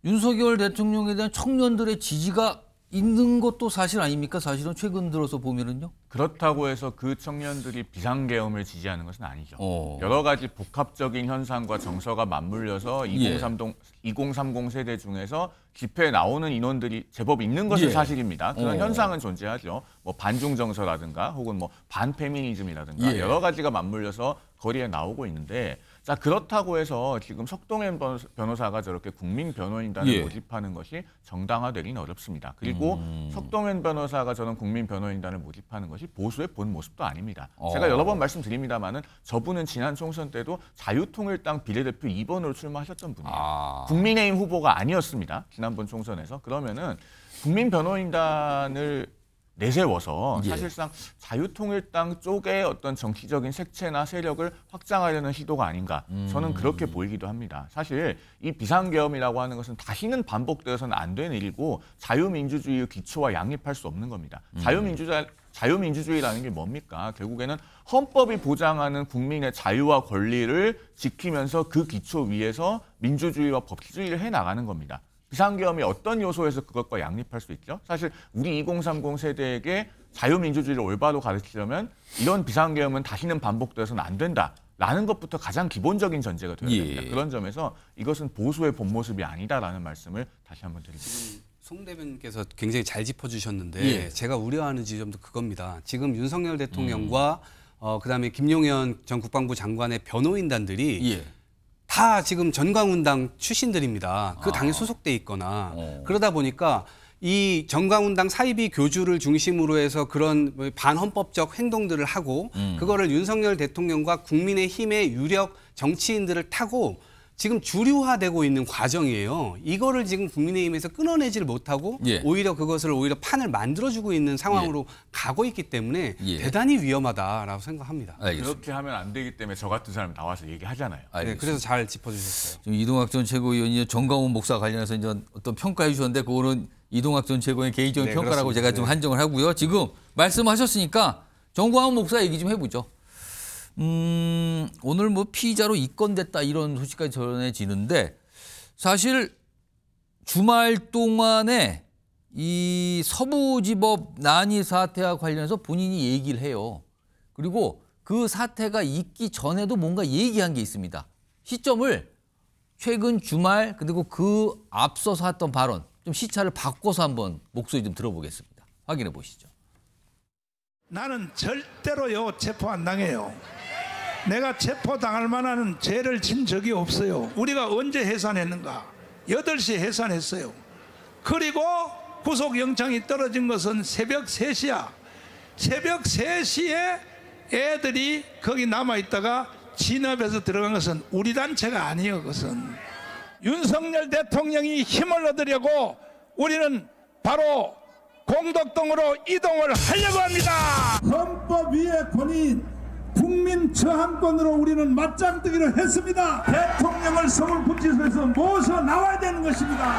윤석열 대통령에 대한 청년들의 지지가 있는 것도 사실 아닙니까? 사실은 최근 들어서 보면은요. 그렇다고 해서 그 청년들이 비상계엄을 지지하는 것은 아니죠. 여러 가지 복합적인 현상과 정서가 맞물려서 2030 세대 중에서 집회에 나오는 인원들이 제법 있는 것은 사실입니다. 그런 현상은 존재하죠. 뭐 반중 정서라든가 혹은 뭐 반페미니즘이라든가 여러 가지가 맞물려서 거리에 나오고 있는데 자 그렇다고 해서 지금 석동현 변호사가 저렇게 국민 변호인단을 모집하는 것이 정당화되기는 어렵습니다. 그리고 석동현 변호사가 저는 국민 변호인단을 모집하는 것이 보수의 본 모습도 아닙니다. 제가 여러 번 말씀드립니다마는 저분은 지난 총선 때도 자유통일당 비례대표 2번으로 출마하셨던 분이에요. 국민의힘 후보가 아니었습니다. 지난번 총선에서. 그러면은 국민 변호인단을 내세워서 사실상 자유통일당 쪽의 어떤 정치적인 색채나 세력을 확장하려는 시도가 아닌가 저는 그렇게 보이기도 합니다. 사실 이 비상계엄이라고 하는 것은 다시는 반복되어서는 안 되는 일이고 자유민주주의의 기초와 양립할 수 없는 겁니다. 자유민주주의라는 게 뭡니까? 결국에는 헌법이 보장하는 국민의 자유와 권리를 지키면서 그 기초 위에서 민주주의와 법치주의를 해나가는 겁니다. 비상계엄이 어떤 요소에서 그것과 양립할 수 있죠? 사실 우리 2030 세대에게 자유민주주의를 올바로 가르치려면 이런 비상계엄은 다시는 반복되어서는 안 된다라는 것부터 가장 기본적인 전제가 되어야 됩니다. 그런 점에서 이것은 보수의 본 모습이 아니다라는 말씀을 다시 한번 드립니다. 송 대변인께서 굉장히 잘 짚어주셨는데 제가 우려하는 지점도 그겁니다. 지금 윤석열 대통령과 그다음에 김용현 전 국방부 장관의 변호인단들이 다 지금 전광훈당 출신들입니다. 그 당에 소속돼 있거나 그러다 보니까 이 전광훈당 사이비 교주를 중심으로 해서 그런 반헌법적 행동들을 하고 그거를 윤석열 대통령과 국민의힘의 유력 정치인들을 타고 지금 주류화되고 있는 과정이에요. 이거를 지금 국민의힘에서 끊어내지를 못하고 오히려 그것을 오히려 판을 만들어주고 있는 상황으로 가고 있기 때문에 대단히 위험하다라고 생각합니다. 그렇게 하면 안 되기 때문에 저 같은 사람이 나와서 얘기하잖아요. 네, 그래서 잘 짚어주셨어요. 지금 이동학 전 최고위원이 정광훈 목사 관련해서 이제 어떤 평가해 주셨는데 그거는 이동학 전 최고위원 개인적인 평가라고 그렇습니다. 제가 좀 한정을 하고요. 지금 말씀하셨으니까 정광훈 목사 얘기 좀 해보죠. 오늘 뭐 피의자로 입건됐다 이런 소식까지 전해지는데 사실 주말 동안에 이 서부지법 난이 사태와 관련해서 본인이 얘기를 해요. 그리고 그 사태가 있기 전에도 뭔가 얘기한 게 있습니다. 시점을 최근 주말 그리고 그 앞서서 했던 발언 좀 시차를 바꿔서 한번 목소리 좀 들어보겠습니다. 확인해 보시죠. 나는 절대로요 체포 안 당해요. 내가 체포당할 만한 죄를 진 적이 없어요. 우리가 언제 해산했는가? 8시에 해산했어요. 그리고 구속영장이 떨어진 것은 새벽 3시야. 새벽 3시에 애들이 거기 남아있다가 진압해서 들어간 것은 우리 단체가 아니에요. 그것은 윤석열 대통령이 힘을 얻으려고 우리는 바로 공덕동으로 이동을 하려고 합니다. 헌법 위의 권위 국민 저항권으로 우리는 맞짱뜨기를 했습니다. 대통령을 서울구치소에서 모셔 나와야 되는 것입니다.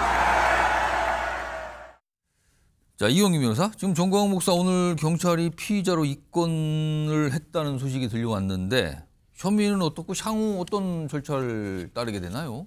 자, 이영희 변호사, 지금 정광훈 목사 오늘 경찰이 피의자로 입건을 했다는 소식이 들려왔는데 혐의는 어떻고 향후 어떤 절차를 따르게 되나요?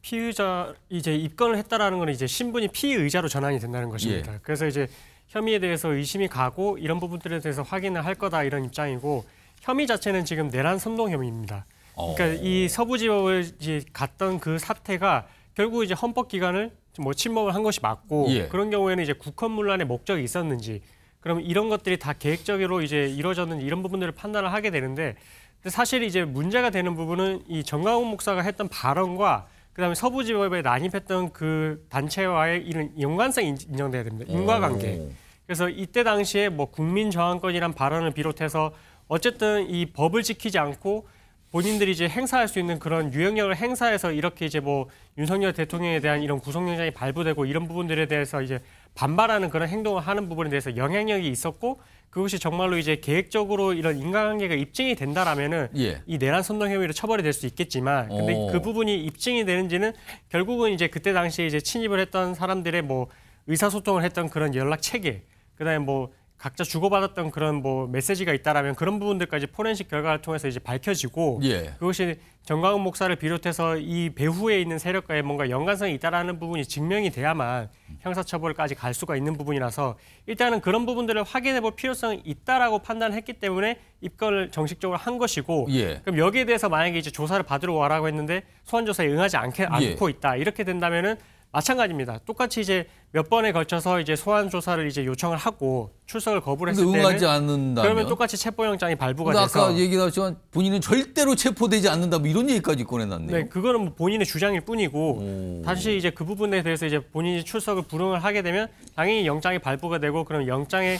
피의자 이제 입건을 했다라는 건 이제 신분이 피의자로 전환이 된다는 것입니다. 예. 그래서 이제 혐의에 대해서 의심이 가고 이런 부분들에 대해서 확인을 할 거다 이런 입장이고 혐의 자체는 지금 내란 선동 혐의입니다. 그러니까 이 서부지법을 이제 갔던 그 사태가 결국 이제 헌법 기관을 뭐 침범을 한 것이 맞고 예. 그런 경우에는 이제 국헌문란의 목적이 있었는지 그럼 이런 것들이 다 계획적으로 이제 이루어졌는지 이런 부분들을 판단을 하게 되는데 근데 사실 이제 문제가 되는 부분은 이 정강훈 목사가 했던 발언과 그다음에 서부지법에 난입했던 그 단체와의 이런 연관성이 인정돼야 됩니다. 인과관계. 그래서 이때 당시에 뭐 국민저항권이란 발언을 비롯해서 어쨌든 이 법을 지키지 않고 본인들이 이제 행사할 수 있는 그런 유형력을 행사해서 이렇게 이제 뭐 윤석열 대통령에 대한 이런 구속영장이 발부되고 이런 부분들에 대해서 이제 반발하는 그런 행동을 하는 부분에 대해서 영향력이 있었고 그것이 정말로 이제 계획적으로 이런 인과관계가 입증이 된다라면은 예. 이 내란 선동 혐의로 처벌이 될 수 있겠지만 근데 그 부분이 입증이 되는지는 결국은 이제 그때 당시에 이제 침입을 했던 사람들의 뭐 의사소통을 했던 그런 연락 체계 그다음에 뭐 각자 주고받았던 그런 뭐 메시지가 있다라면 그런 부분들까지 포렌식 결과를 통해서 이제 밝혀지고 예. 그것이 정강훈 목사를 비롯해서 이 배후에 있는 세력과의 뭔가 연관성이 있다라는 부분이 증명이 돼야만 형사처벌까지 갈 수가 있는 부분이라서 일단은 그런 부분들을 확인해 볼 필요성이 있다라고 판단했기 때문에 입건을 정식적으로 한 것이고 예. 그럼 여기에 대해서 만약에 이제 조사를 받으러 와라고 했는데 소환 조사에 응하지 않고 있다 이렇게 된다면은 마찬가지입니다. 똑같이 이제 몇 번에 걸쳐서 이제 소환 조사를 이제 요청을 하고 출석을 거부를 했을 때는 응하지 않는다면 그러면 똑같이 체포영장이 발부가 근데 돼서 아까 얘기 나왔지만 본인은 절대로 체포되지 않는다 뭐 이런 얘기까지 꺼내놨네요. 네, 그거는 뭐 본인의 주장일 뿐이고 다시 이제 그 부분에 대해서 이제 본인이 출석을 불응을 하게 되면 당연히 영장이 발부가 되고 그럼 영장의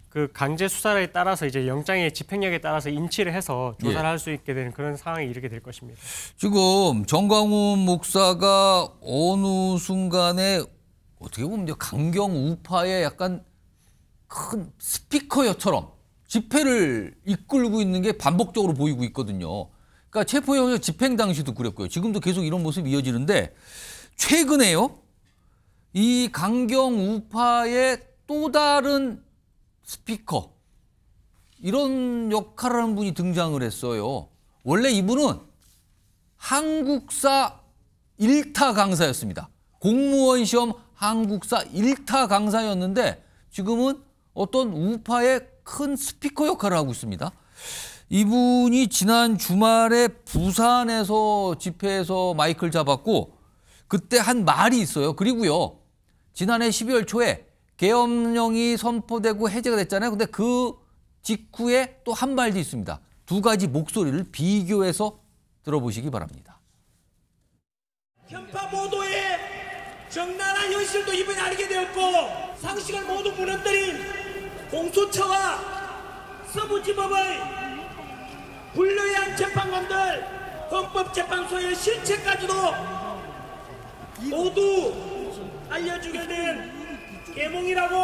그 강제 수사에 따라서 이제 영장의 집행력에 따라서 인치를 해서 조사를 할 수 있게 되는 그런 상황에 이르게 될 것입니다. 지금 정강훈 목사가 어느 순간에 어떻게 보면 강경 우파의 약간 큰 스피커처럼 집회를 이끌고 있는 게 반복적으로 보이고 있거든요. 그러니까 체포영장 집행 당시도 그랬고요. 지금도 계속 이런 모습이 이어지는데 최근에요. 이 강경 우파의 또 다른 스피커 이런 역할을 하는 분이 등장을 했어요. 원래 이분은 한국사 1타 강사였습니다. 공무원 시험 한국사 1타 강사였는데 지금은 어떤 우파의 큰 스피커 역할을 하고 있습니다. 이분이 지난 주말에 부산에서 집회에서 마이크를 잡았고 그때 한 말이 있어요. 그리고요. 지난해 12월 초에 계엄령이 선포되고 해제가 됐잖아요. 근데 그 직후에 또 한 말도 있습니다. 두 가지 목소리를 비교해서 들어보시기 바랍니다. 편파 보도에 적나라한 현실도 이번에 알게 되었고 상식을 모두 무너뜨린 공수처와 서부지법의 불리한 재판관들 헌법재판소의 실체까지도 모두 알려주게 된 계몽이라고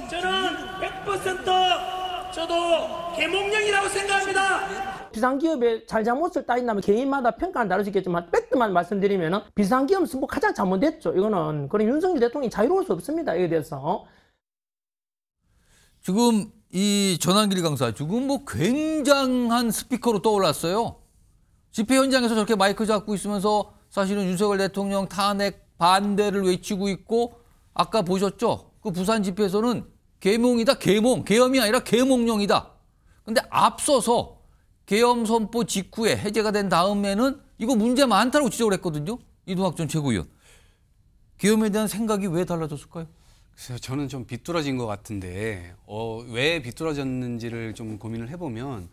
저는 100% 저도 계몽령이라고 생각합니다. 비상기업의 잘잘못을 따진다면 개인마다 평가는 다를 수 있겠지만 팩트만 말씀드리면 비상기업 승부 가장 잘못됐죠. 이거는 그런 윤석열 대통령이 자유로울 수 없습니다. 이에 대해서. 지금 이 전환길 강사 지금 뭐 굉장한 스피커로 떠올랐어요. 집회 현장에서 저렇게 마이크 잡고 있으면서 사실은 윤석열 대통령 탄핵 반대를 외치고 있고 아까 보셨죠? 그 부산 집회에서는 계몽이다, 계엄이 아니라 계몽령이다. 근데 앞서서 계엄 선포 직후에 해제가 된 다음에는 이거 문제 많다고 지적을 했거든요. 이동학 전 최고위원. 계엄에 대한 생각이 왜 달라졌을까요? 그래서 저는 좀 비뚤어진 것 같은데 왜 비뚤어졌는지를 좀 고민을 해보면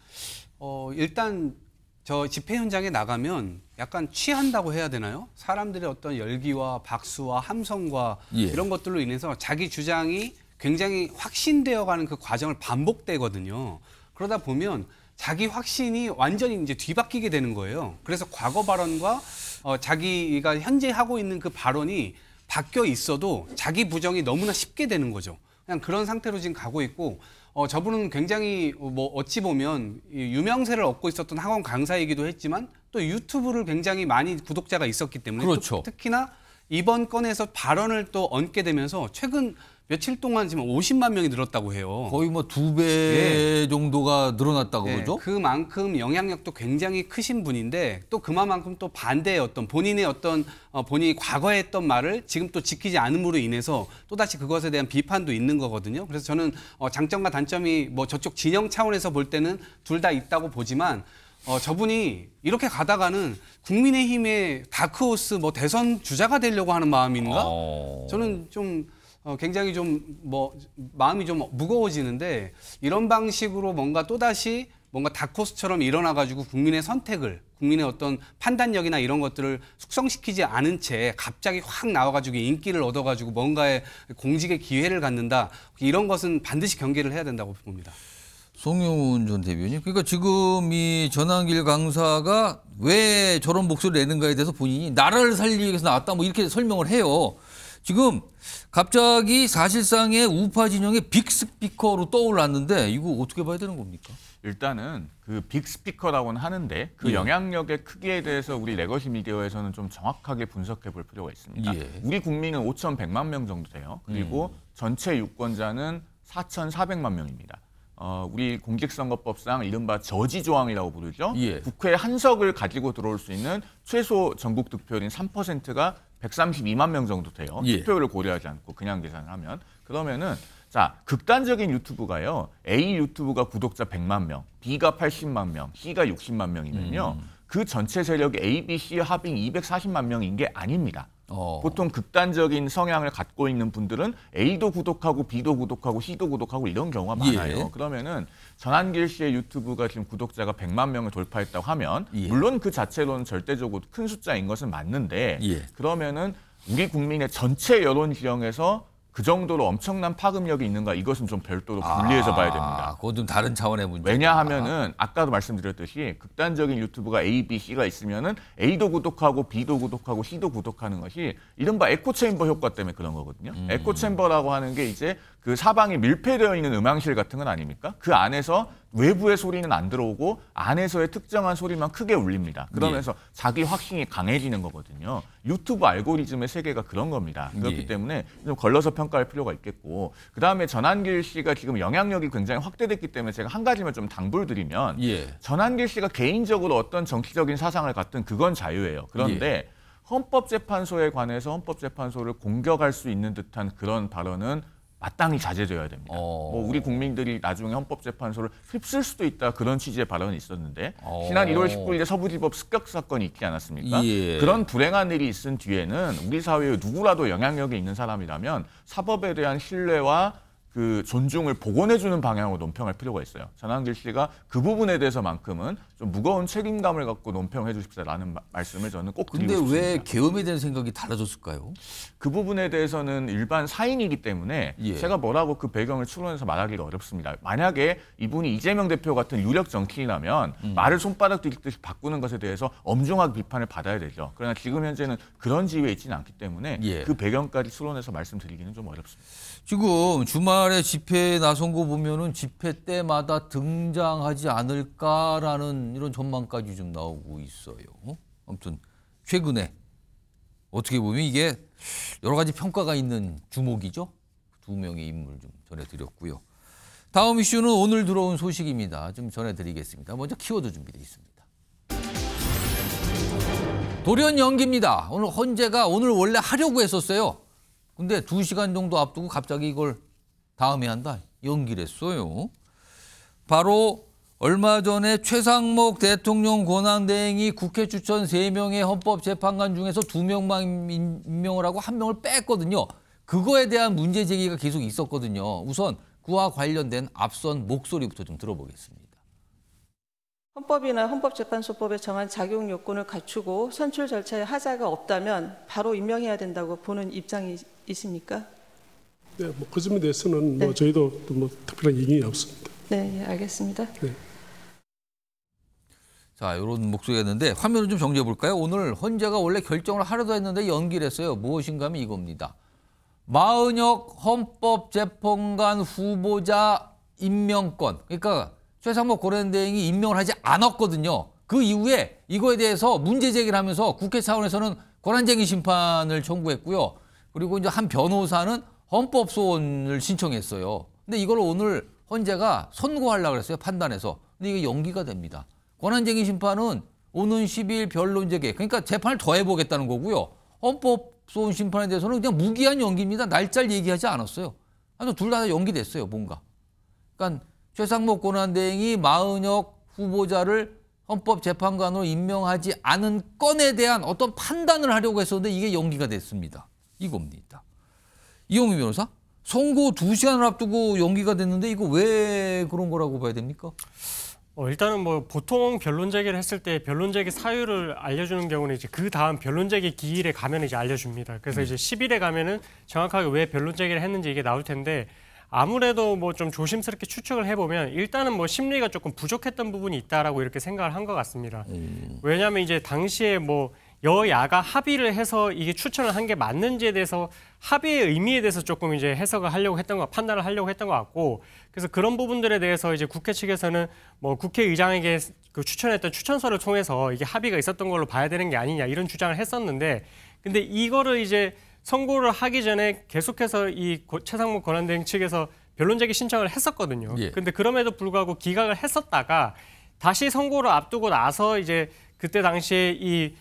일단 저 집회 현장에 나가면 약간 취한다고 해야 되나요? 사람들의 어떤 열기와 박수와 함성과 이런 것들로 인해서 자기 주장이 굉장히 확신되어가는 그 과정을 반복되거든요. 그러다 보면 자기 확신이 완전히 이제 뒤바뀌게 되는 거예요. 그래서 과거 발언과 자기가 현재 하고 있는 그 발언이 바뀌어 있어도 자기 부정이 너무나 쉽게 되는 거죠. 그냥 그런 상태로 지금 가고 있고 저분은 굉장히 뭐 어찌 보면 유명세를 얻고 있었던 학원 강사이기도 했지만 또 유튜브를 굉장히 많이 구독자가 있었기 때문에 그렇죠. 특히나 이번 건에서 발언을 또 얹게 되면서 최근 며칠 동안 지금 50만 명이 늘었다고 해요. 거의 뭐 2배 정도가 늘어났다고 그러죠? 그만큼 영향력도 굉장히 크신 분인데 또 그만큼 또 반대의 어떤 본인의 어떤 본인이 과거에 했던 말을 지금 또 지키지 않음으로 인해서 또다시 그것에 대한 비판도 있는 거거든요. 그래서 저는 장점과 단점이 뭐 저쪽 진영 차원에서 볼 때는 둘 다 있다고 보지만 저분이 이렇게 가다가는 국민의힘의 다크호스 뭐 대선 주자가 되려고 하는 마음인가? 저는 좀 굉장히 좀 마음이 좀 무거워지는데 이런 방식으로 뭔가 또다시 뭔가 다크호스처럼 일어나가지고 국민의 선택을 국민의 어떤 판단력이나 이런 것들을 숙성시키지 않은 채 갑자기 확 나와가지고 인기를 얻어가지고 뭔가의 공직의 기회를 갖는다. 이런 것은 반드시 경계를 해야 된다고 봅니다. 송영훈 전 대변인. 그러니까 지금 이 전한길 강사가 왜 저런 목소리를 내는가에 대해서 본인이 나라를 살리기 위해서 나왔다 뭐 이렇게 설명을 해요. 지금 갑자기 사실상의 우파 진영의 빅스피커로 떠올랐는데 이거 어떻게 봐야 되는 겁니까? 일단은 그 빅스피커라고는 하는데 그 영향력의 크기에 대해서 우리 레거시 미디어에서는 좀 정확하게 분석해 볼 필요가 있습니다. 우리 국민은 5,100만 명 정도 돼요. 그리고 전체 유권자는 4,400만 명입니다. 우리 공직선거법상 이른바 저지조항이라고 부르죠. 국회 한석을 가지고 들어올 수 있는 최소 전국 득표율인 3%가 132만 명 정도 돼요. 투표율을 고려하지 않고 그냥 계산을 하면. 그러면은 자, 극단적인 유튜브가요. A 유튜브가 구독자 100만 명, B가 80만 명, C가 60만 명이면요. 그 전체 세력이 A, B, C 합인 240만 명인 게 아닙니다. 보통 극단적인 성향을 갖고 있는 분들은 A도 구독하고 B도 구독하고 C도 구독하고 이런 경우가 많아요. 그러면은 전한길 씨의 유튜브가 지금 구독자가 100만 명을 돌파했다고 하면 물론 그 자체로는 절대적으로 큰 숫자인 것은 맞는데 그러면은 우리 국민의 전체 여론 지형에서 그 정도로 엄청난 파급력이 있는가 이것은 좀 별도로 분리해서 봐야 됩니다. 그건 좀 다른 차원의 문제. 왜냐하면은 아까도 말씀드렸듯이 극단적인 유튜브가 A, B, C가 있으면은 A도 구독하고 B도 구독하고 C도 구독하는 것이 이른바 에코체인버 효과 때문에 그런 거거든요. 에코체인버라고 하는 게 이제 그 사방이 밀폐되어 있는 음향실 같은 건 아닙니까? 그 안에서 외부의 소리는 안 들어오고 안에서의 특정한 소리만 크게 울립니다. 그러면서 자기 확신이 강해지는 거거든요. 유튜브 알고리즘의 세계가 그런 겁니다. 그렇기 때문에 좀 걸러서 평가할 필요가 있겠고 그다음에 전한길 씨가 지금 영향력이 굉장히 확대됐기 때문에 제가 한 가지만 좀 당부를 드리면 전한길 씨가 개인적으로 어떤 정치적인 사상을 갖든 그건 자유예요. 그런데 헌법재판소에 관해서 헌법재판소를 공격할 수 있는 듯한 그런 발언은 마땅히 자제되어야 됩니다. 우리 국민들이 나중에 헌법재판소를 휩쓸 수도 있다 그런 취지의 발언이 있었는데 지난 1월 19일에 서부지법 습격 사건이 있지 않았습니까? 그런 불행한 일이 있은 뒤에는 우리 사회에 누구라도 영향력이 있는 사람이라면 사법에 대한 신뢰와 그 존중을 복원해주는 방향으로 논평할 필요가 있어요. 전한길 씨가 그 부분에 대해서만큼은 좀 무거운 책임감을 갖고 논평해 주십사라는 말씀을 저는 꼭 드리고 싶습니다. 근데 왜 계엄에 대한 생각이 달라졌을까요? 그 부분에 대해서는 일반 사인이기 때문에 제가 뭐라고 그 배경을 추론해서 말하기가 어렵습니다. 만약에 이분이 이재명 대표 같은 유력 정치인이라면 말을 손바닥 뒤집듯이 바꾸는 것에 대해서 엄중하게 비판을 받아야 되죠. 그러나 지금 현재는 그런 지위에 있지는 않기 때문에 그 배경까지 추론해서 말씀드리기는 좀 어렵습니다. 지금 주말에 집회에 나선 거 보면은 집회 때마다 등장하지 않을까라는 이런 전망까지 좀 나오고 있어요. 아무튼 최근에 어떻게 보면 이게 여러 가지 평가가 있는 주목이죠. 두 명의 인물 좀 전해드렸고요. 다음 이슈는 오늘 들어온 소식입니다. 좀 전해드리겠습니다. 먼저 키워드 준비되어 있습니다. 돌연 연기입니다. 오늘 헌재가 오늘 원래 하려고 했었어요. 근데 2시간 정도 앞두고 갑자기 이걸 다음에 한다. 연기를 했어요. 바로 얼마 전에 최상목 대통령 권한대행이 국회 추천 3명의 헌법재판관 중에서 2명만 임명을 하고 1명을 뺐거든요. 그거에 대한 문제 제기가 계속 있었거든요. 우선 그와 관련된 앞선 목소리부터 좀 들어보겠습니다. 헌법이나 헌법재판소법에 정한 자격 요건을 갖추고 선출 절차에 하자가 없다면 바로 임명해야 된다고 보는 입장이 있습니까? 네, 뭐 그 점에 대해서는 뭐 저희도 뭐 특별한 얘기는 없습니다. 네, 알겠습니다. 네. 자, 이런 목소리였는데 화면을 좀 정리해 볼까요? 오늘 헌재가 원래 결정을 하려고 했는데 연기를 했어요. 무엇인가 하면 이겁니다. 마은혁 헌법재판관 후보자 임명권. 그러니까 최상목 권한대행이 임명을 하지 않았거든요. 그 이후에 이거에 대해서 문제 제기를 하면서 국회 차원에서는 권한쟁의 심판을 청구했고요. 그리고 이제 한 변호사는 헌법소원을 신청했어요. 근데 이걸 오늘 헌재가 선고하려고 그랬어요. 판단해서. 근데 이게 연기가 됩니다. 권한쟁의 심판은 오는 10일 변론 재개. 그러니까 재판을 더 해보겠다는 거고요. 헌법소원 심판에 대해서는 그냥 무기한 연기입니다. 날짜를 얘기하지 않았어요. 그래서 둘 다 연기됐어요. 뭔가. 그러니까 최상목 권한대행이 마은혁 후보자를 헌법재판관으로 임명하지 않은 건에 대한 어떤 판단을 하려고 했었는데 이게 연기가 됐습니다. 이겁니다. 이용희 변호사, 선고 2시간을 앞두고 연기가 됐는데 이거 왜 그런 거라고 봐야 됩니까? 일단은 뭐 보통 변론 제기를 했을 때 변론 제기 사유를 알려주는 경우는 이제 그 다음 변론 제기 기일에 가면 이제 알려줍니다. 그래서 이제 10일에 가면은 정확하게 왜 변론 제기를 했는지 이게 나올 텐데 아무래도 뭐 좀 조심스럽게 추측을 해보면 일단은 뭐 심리가 조금 부족했던 부분이 있다라고 이렇게 생각을 한 것 같습니다. 왜냐하면 이제 당시에 뭐 여야가 합의를 해서 이게 추천을 한 게 맞는지에 대해서 합의의 의미에 대해서 조금 이제 해석을 하려고 했던 거, 판단을 하려고 했던 것 같고, 그래서 그런 부분들에 대해서 이제 국회 측에서는 뭐 국회의장에게 그 추천했던 추천서를 통해서 이게 합의가 있었던 걸로 봐야 되는 게 아니냐 이런 주장을 했었는데, 근데 이거를 이제 선고를 하기 전에 계속해서 이 최상목 권한대행 측에서 변론 제기 신청을 했었거든요. 예. 근데 그럼에도 불구하고 기각을 했었다가 다시 선고를 앞두고 나서 이제 그때 당시에 이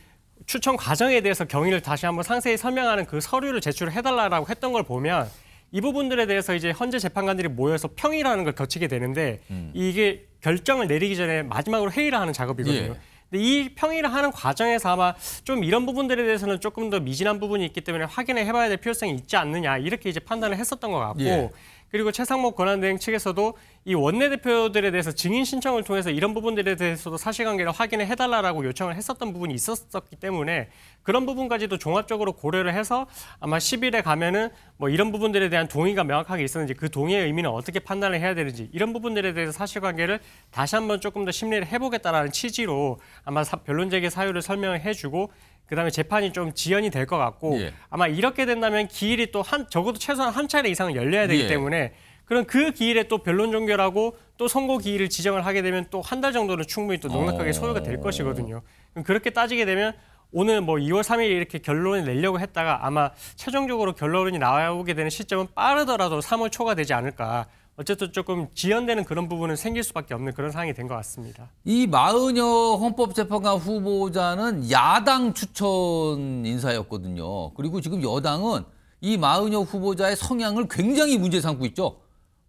추천 과정에 대해서 경위를 다시 한번 상세히 설명하는 그 서류를 제출을 해달라고 했던 걸 보면 이 부분들에 대해서 이제 헌재 재판관들이 모여서 평의라는 걸 거치게 되는데 이게 결정을 내리기 전에 마지막으로 회의를 하는 작업이거든요. 예. 근데 이 평의를 하는 과정에서 아마 좀 이런 부분들에 대해서는 조금 더 미진한 부분이 있기 때문에 확인을 해봐야 될 필요성이 있지 않느냐 이렇게 이제 판단을 했었던 것 같고 예. 그리고 최상목 권한대행 측에서도 이 원내대표들에 대해서 증인 신청을 통해서 이런 부분들에 대해서도 사실관계를 확인을 해달라고 요청을 했었던 부분이 있었기 때문에 그런 부분까지도 종합적으로 고려를 해서 아마 10일에 가면은 뭐 이런 부분들에 대한 동의가 명확하게 있었는지 그 동의의 의미는 어떻게 판단을 해야 되는지 이런 부분들에 대해서 사실관계를 다시 한번 조금 더 심리를 해보겠다라는 취지로 아마 변론 제기 사유를 설명을 해주고 그다음에 재판이 좀 지연이 될 것 같고 예. 아마 이렇게 된다면 기일이 또 적어도 최소한 한 차례 이상은 열려야 되기 예. 때문에 그럼 그 기일에 또 변론 종결하고 또 선고 기일을 지정을 하게 되면 또 한 달 정도는 충분히 또 넉넉하게 소요가 될 것이거든요. 그럼 그렇게 따지게 되면 오늘 뭐 2월 3일 이렇게 결론을 내려고 했다가 아마 최종적으로 결론이 나오게 되는 시점은 빠르더라도 3월 초가 되지 않을까. 어쨌든 조금 지연되는 그런 부분은 생길 수밖에 없는 그런 상황이 된 것 같습니다. 이 마은혁 헌법재판관 후보자는 야당 추천 인사였거든요. 그리고 지금 여당은 이 마은혁 후보자의 성향을 굉장히 문제 삼고 있죠.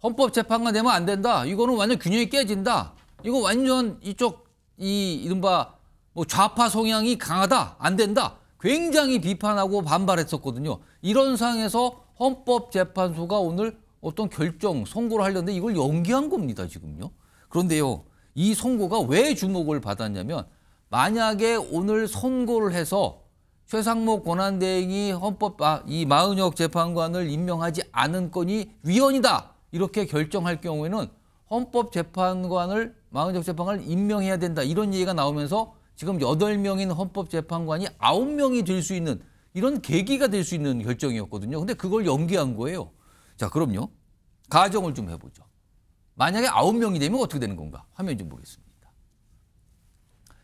헌법재판관 되면 안 된다. 이거는 완전 균형이 깨진다. 이거 완전 이쪽 이른바 뭐 좌파 성향이 강하다. 안 된다. 굉장히 비판하고 반발했었거든요. 이런 상황에서 헌법재판소가 오늘 어떤 결정, 선고를 하려는데 이걸 연기한 겁니다, 지금요. 그런데요, 이 선고가 왜 주목을 받았냐면 만약에 오늘 선고를 해서 최상목 권한대행이 이 마은혁 재판관을 임명하지 않은 건이 위헌이다. 이렇게 결정할 경우에는 헌법재판관을 마은혁 재판관을 임명해야 된다. 이런 얘기가 나오면서 지금 8명인 헌법재판관이 9명이 될 수 있는 이런 계기가 될 수 있는 결정이었거든요. 근데 그걸 연기한 거예요. 자, 그럼요. 가정을 좀 해보죠. 만약에 9명이 되면 어떻게 되는 건가? 화면 좀 보겠습니다.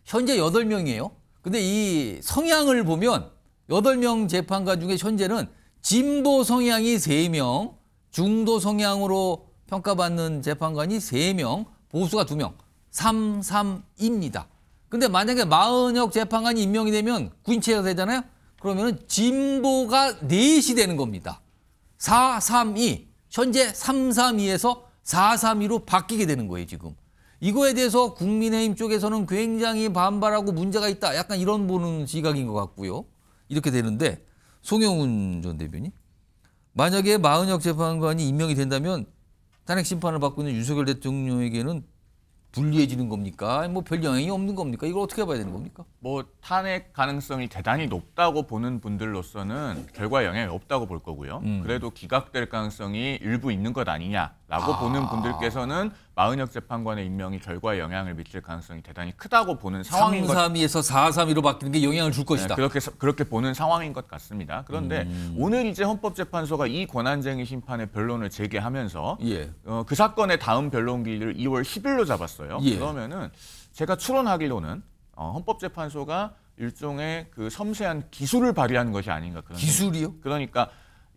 현재 8명이에요. 근데 이 성향을 보면 8명 재판관 중에 현재는 진보 성향이 3명, 중도 성향으로 평가받는 재판관이 3명, 보수가 2명, 3, 3입니다. 근데 만약에 마은혁 재판관이 임명이 되면 9인체가 되잖아요. 그러면 진보가 4시 되는 겁니다. 4, 3, 2. 현재 3, 3, 2에서 4, 3, 2로 바뀌게 되는 거예요, 지금. 이거에 대해서 국민의힘 쪽에서는 굉장히 반발하고 문제가 있다. 약간 이런 보는 시각인 것 같고요. 이렇게 되는데 송영훈 전 대변인. 만약에 마은혁 재판관이 임명이 된다면 탄핵 심판을 받고 있는 윤석열 대통령에게는 불리해지는 겁니까? 뭐 별 영향이 없는 겁니까? 이걸 어떻게 봐야 되는 겁니까? 뭐 탄핵 가능성이 대단히 높다고 보는 분들로서는 결과에 영향이 없다고 볼 거고요. 그래도 기각될 가능성이 일부 있는 것 아니냐라고 보는 분들께서는 마은혁 재판관의 임명이 결과에 영향을 미칠 가능성이 대단히 크다고 보는 상황인 3, 3, 2에서 4, 3, 2로 바뀌는 게 영향을 줄 것이다. 네, 그렇게 보는 상황인 것 같습니다. 그런데 오늘 이제 헌법재판소가 이 권한쟁의 심판의 변론을 재개하면서 예. 그 사건의 다음 변론 기일을 2월 10일로 잡았어요. 예. 그러면은 제가 추론하기로는 헌법재판소가 일종의 그 섬세한 기술을 발휘하는 것이 아닌가 그런 기술이요? 그러니까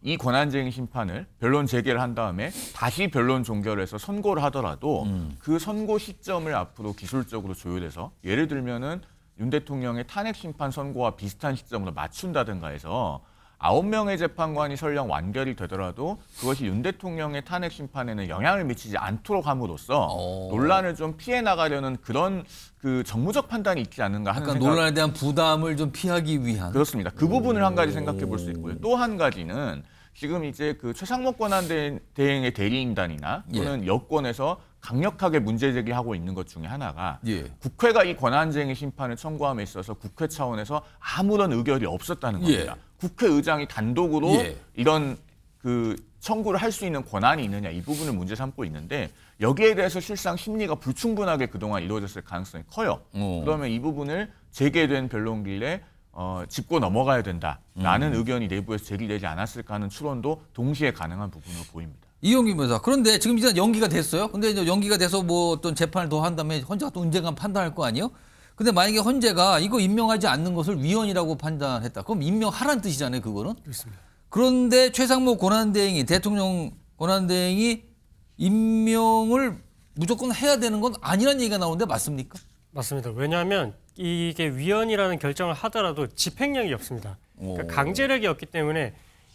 이 권한쟁의 심판을 변론 재개를 한 다음에 다시 변론 종결해서 선고를 하더라도 그 선고 시점을 앞으로 기술적으로 조율해서 예를 들면은 윤 대통령의 탄핵 심판 선고와 비슷한 시점으로 맞춘다든가 해서 9명의 재판관이 설령 완결이 되더라도 그것이 윤 대통령의 탄핵 심판에는 영향을 미치지 않도록 함으로써 논란을 좀 피해 나가려는 그런 그 정무적 판단이 있지 않는가 하는 약간 생각. 논란에 대한 부담을 좀 피하기 위한. 그렇습니다. 그 부분을 한 가지 생각해 볼 수 있고요. 또 한 가지는 지금 이제 그 최상목 권한대행의 대리인단이나 또는 여권에서 강력하게 문제 제기하고 있는 것 중에 하나가 국회가 이 권한쟁의 심판을 청구함에 있어서 국회 차원에서 아무런 의결이 없었다는 겁니다. 국회의장이 단독으로 이런 그 청구를 할 수 있는 권한이 있느냐 이 부분을 문제 삼고 있는데 여기에 대해서 실상 심리가 불충분하게 그동안 이루어졌을 가능성이 커요. 그러면 이 부분을 재개된 변론길에 짚고 넘어가야 된다라는 의견이 내부에서 제기되지 않았을까 하는 추론도 동시에 가능한 부분으로 보입니다. 이용기 변호사. 그런데 지금 일단 연기가 됐어요. 근데 이제 연기가 돼서 뭐 어떤 재판을 더 한 다음에 헌재가 또 언젠가 판단할 거 아니에요? 근데 만약에 헌재가 이거 임명하지 않는 것을 위헌이라고 판단했다. 그럼 임명하라는 뜻이잖아요, 그거는. 그렇습니다. 그런데 최상목 권한대행이 대통령 권한대행이 임명을 무조건 해야 되는 건 아니라는 얘기가 나오는데 맞습니까? 맞습니다. 왜냐하면 이게 위헌이라는 결정을 하더라도 집행력이 없습니다. 그러니까 강제력이 없기 때문에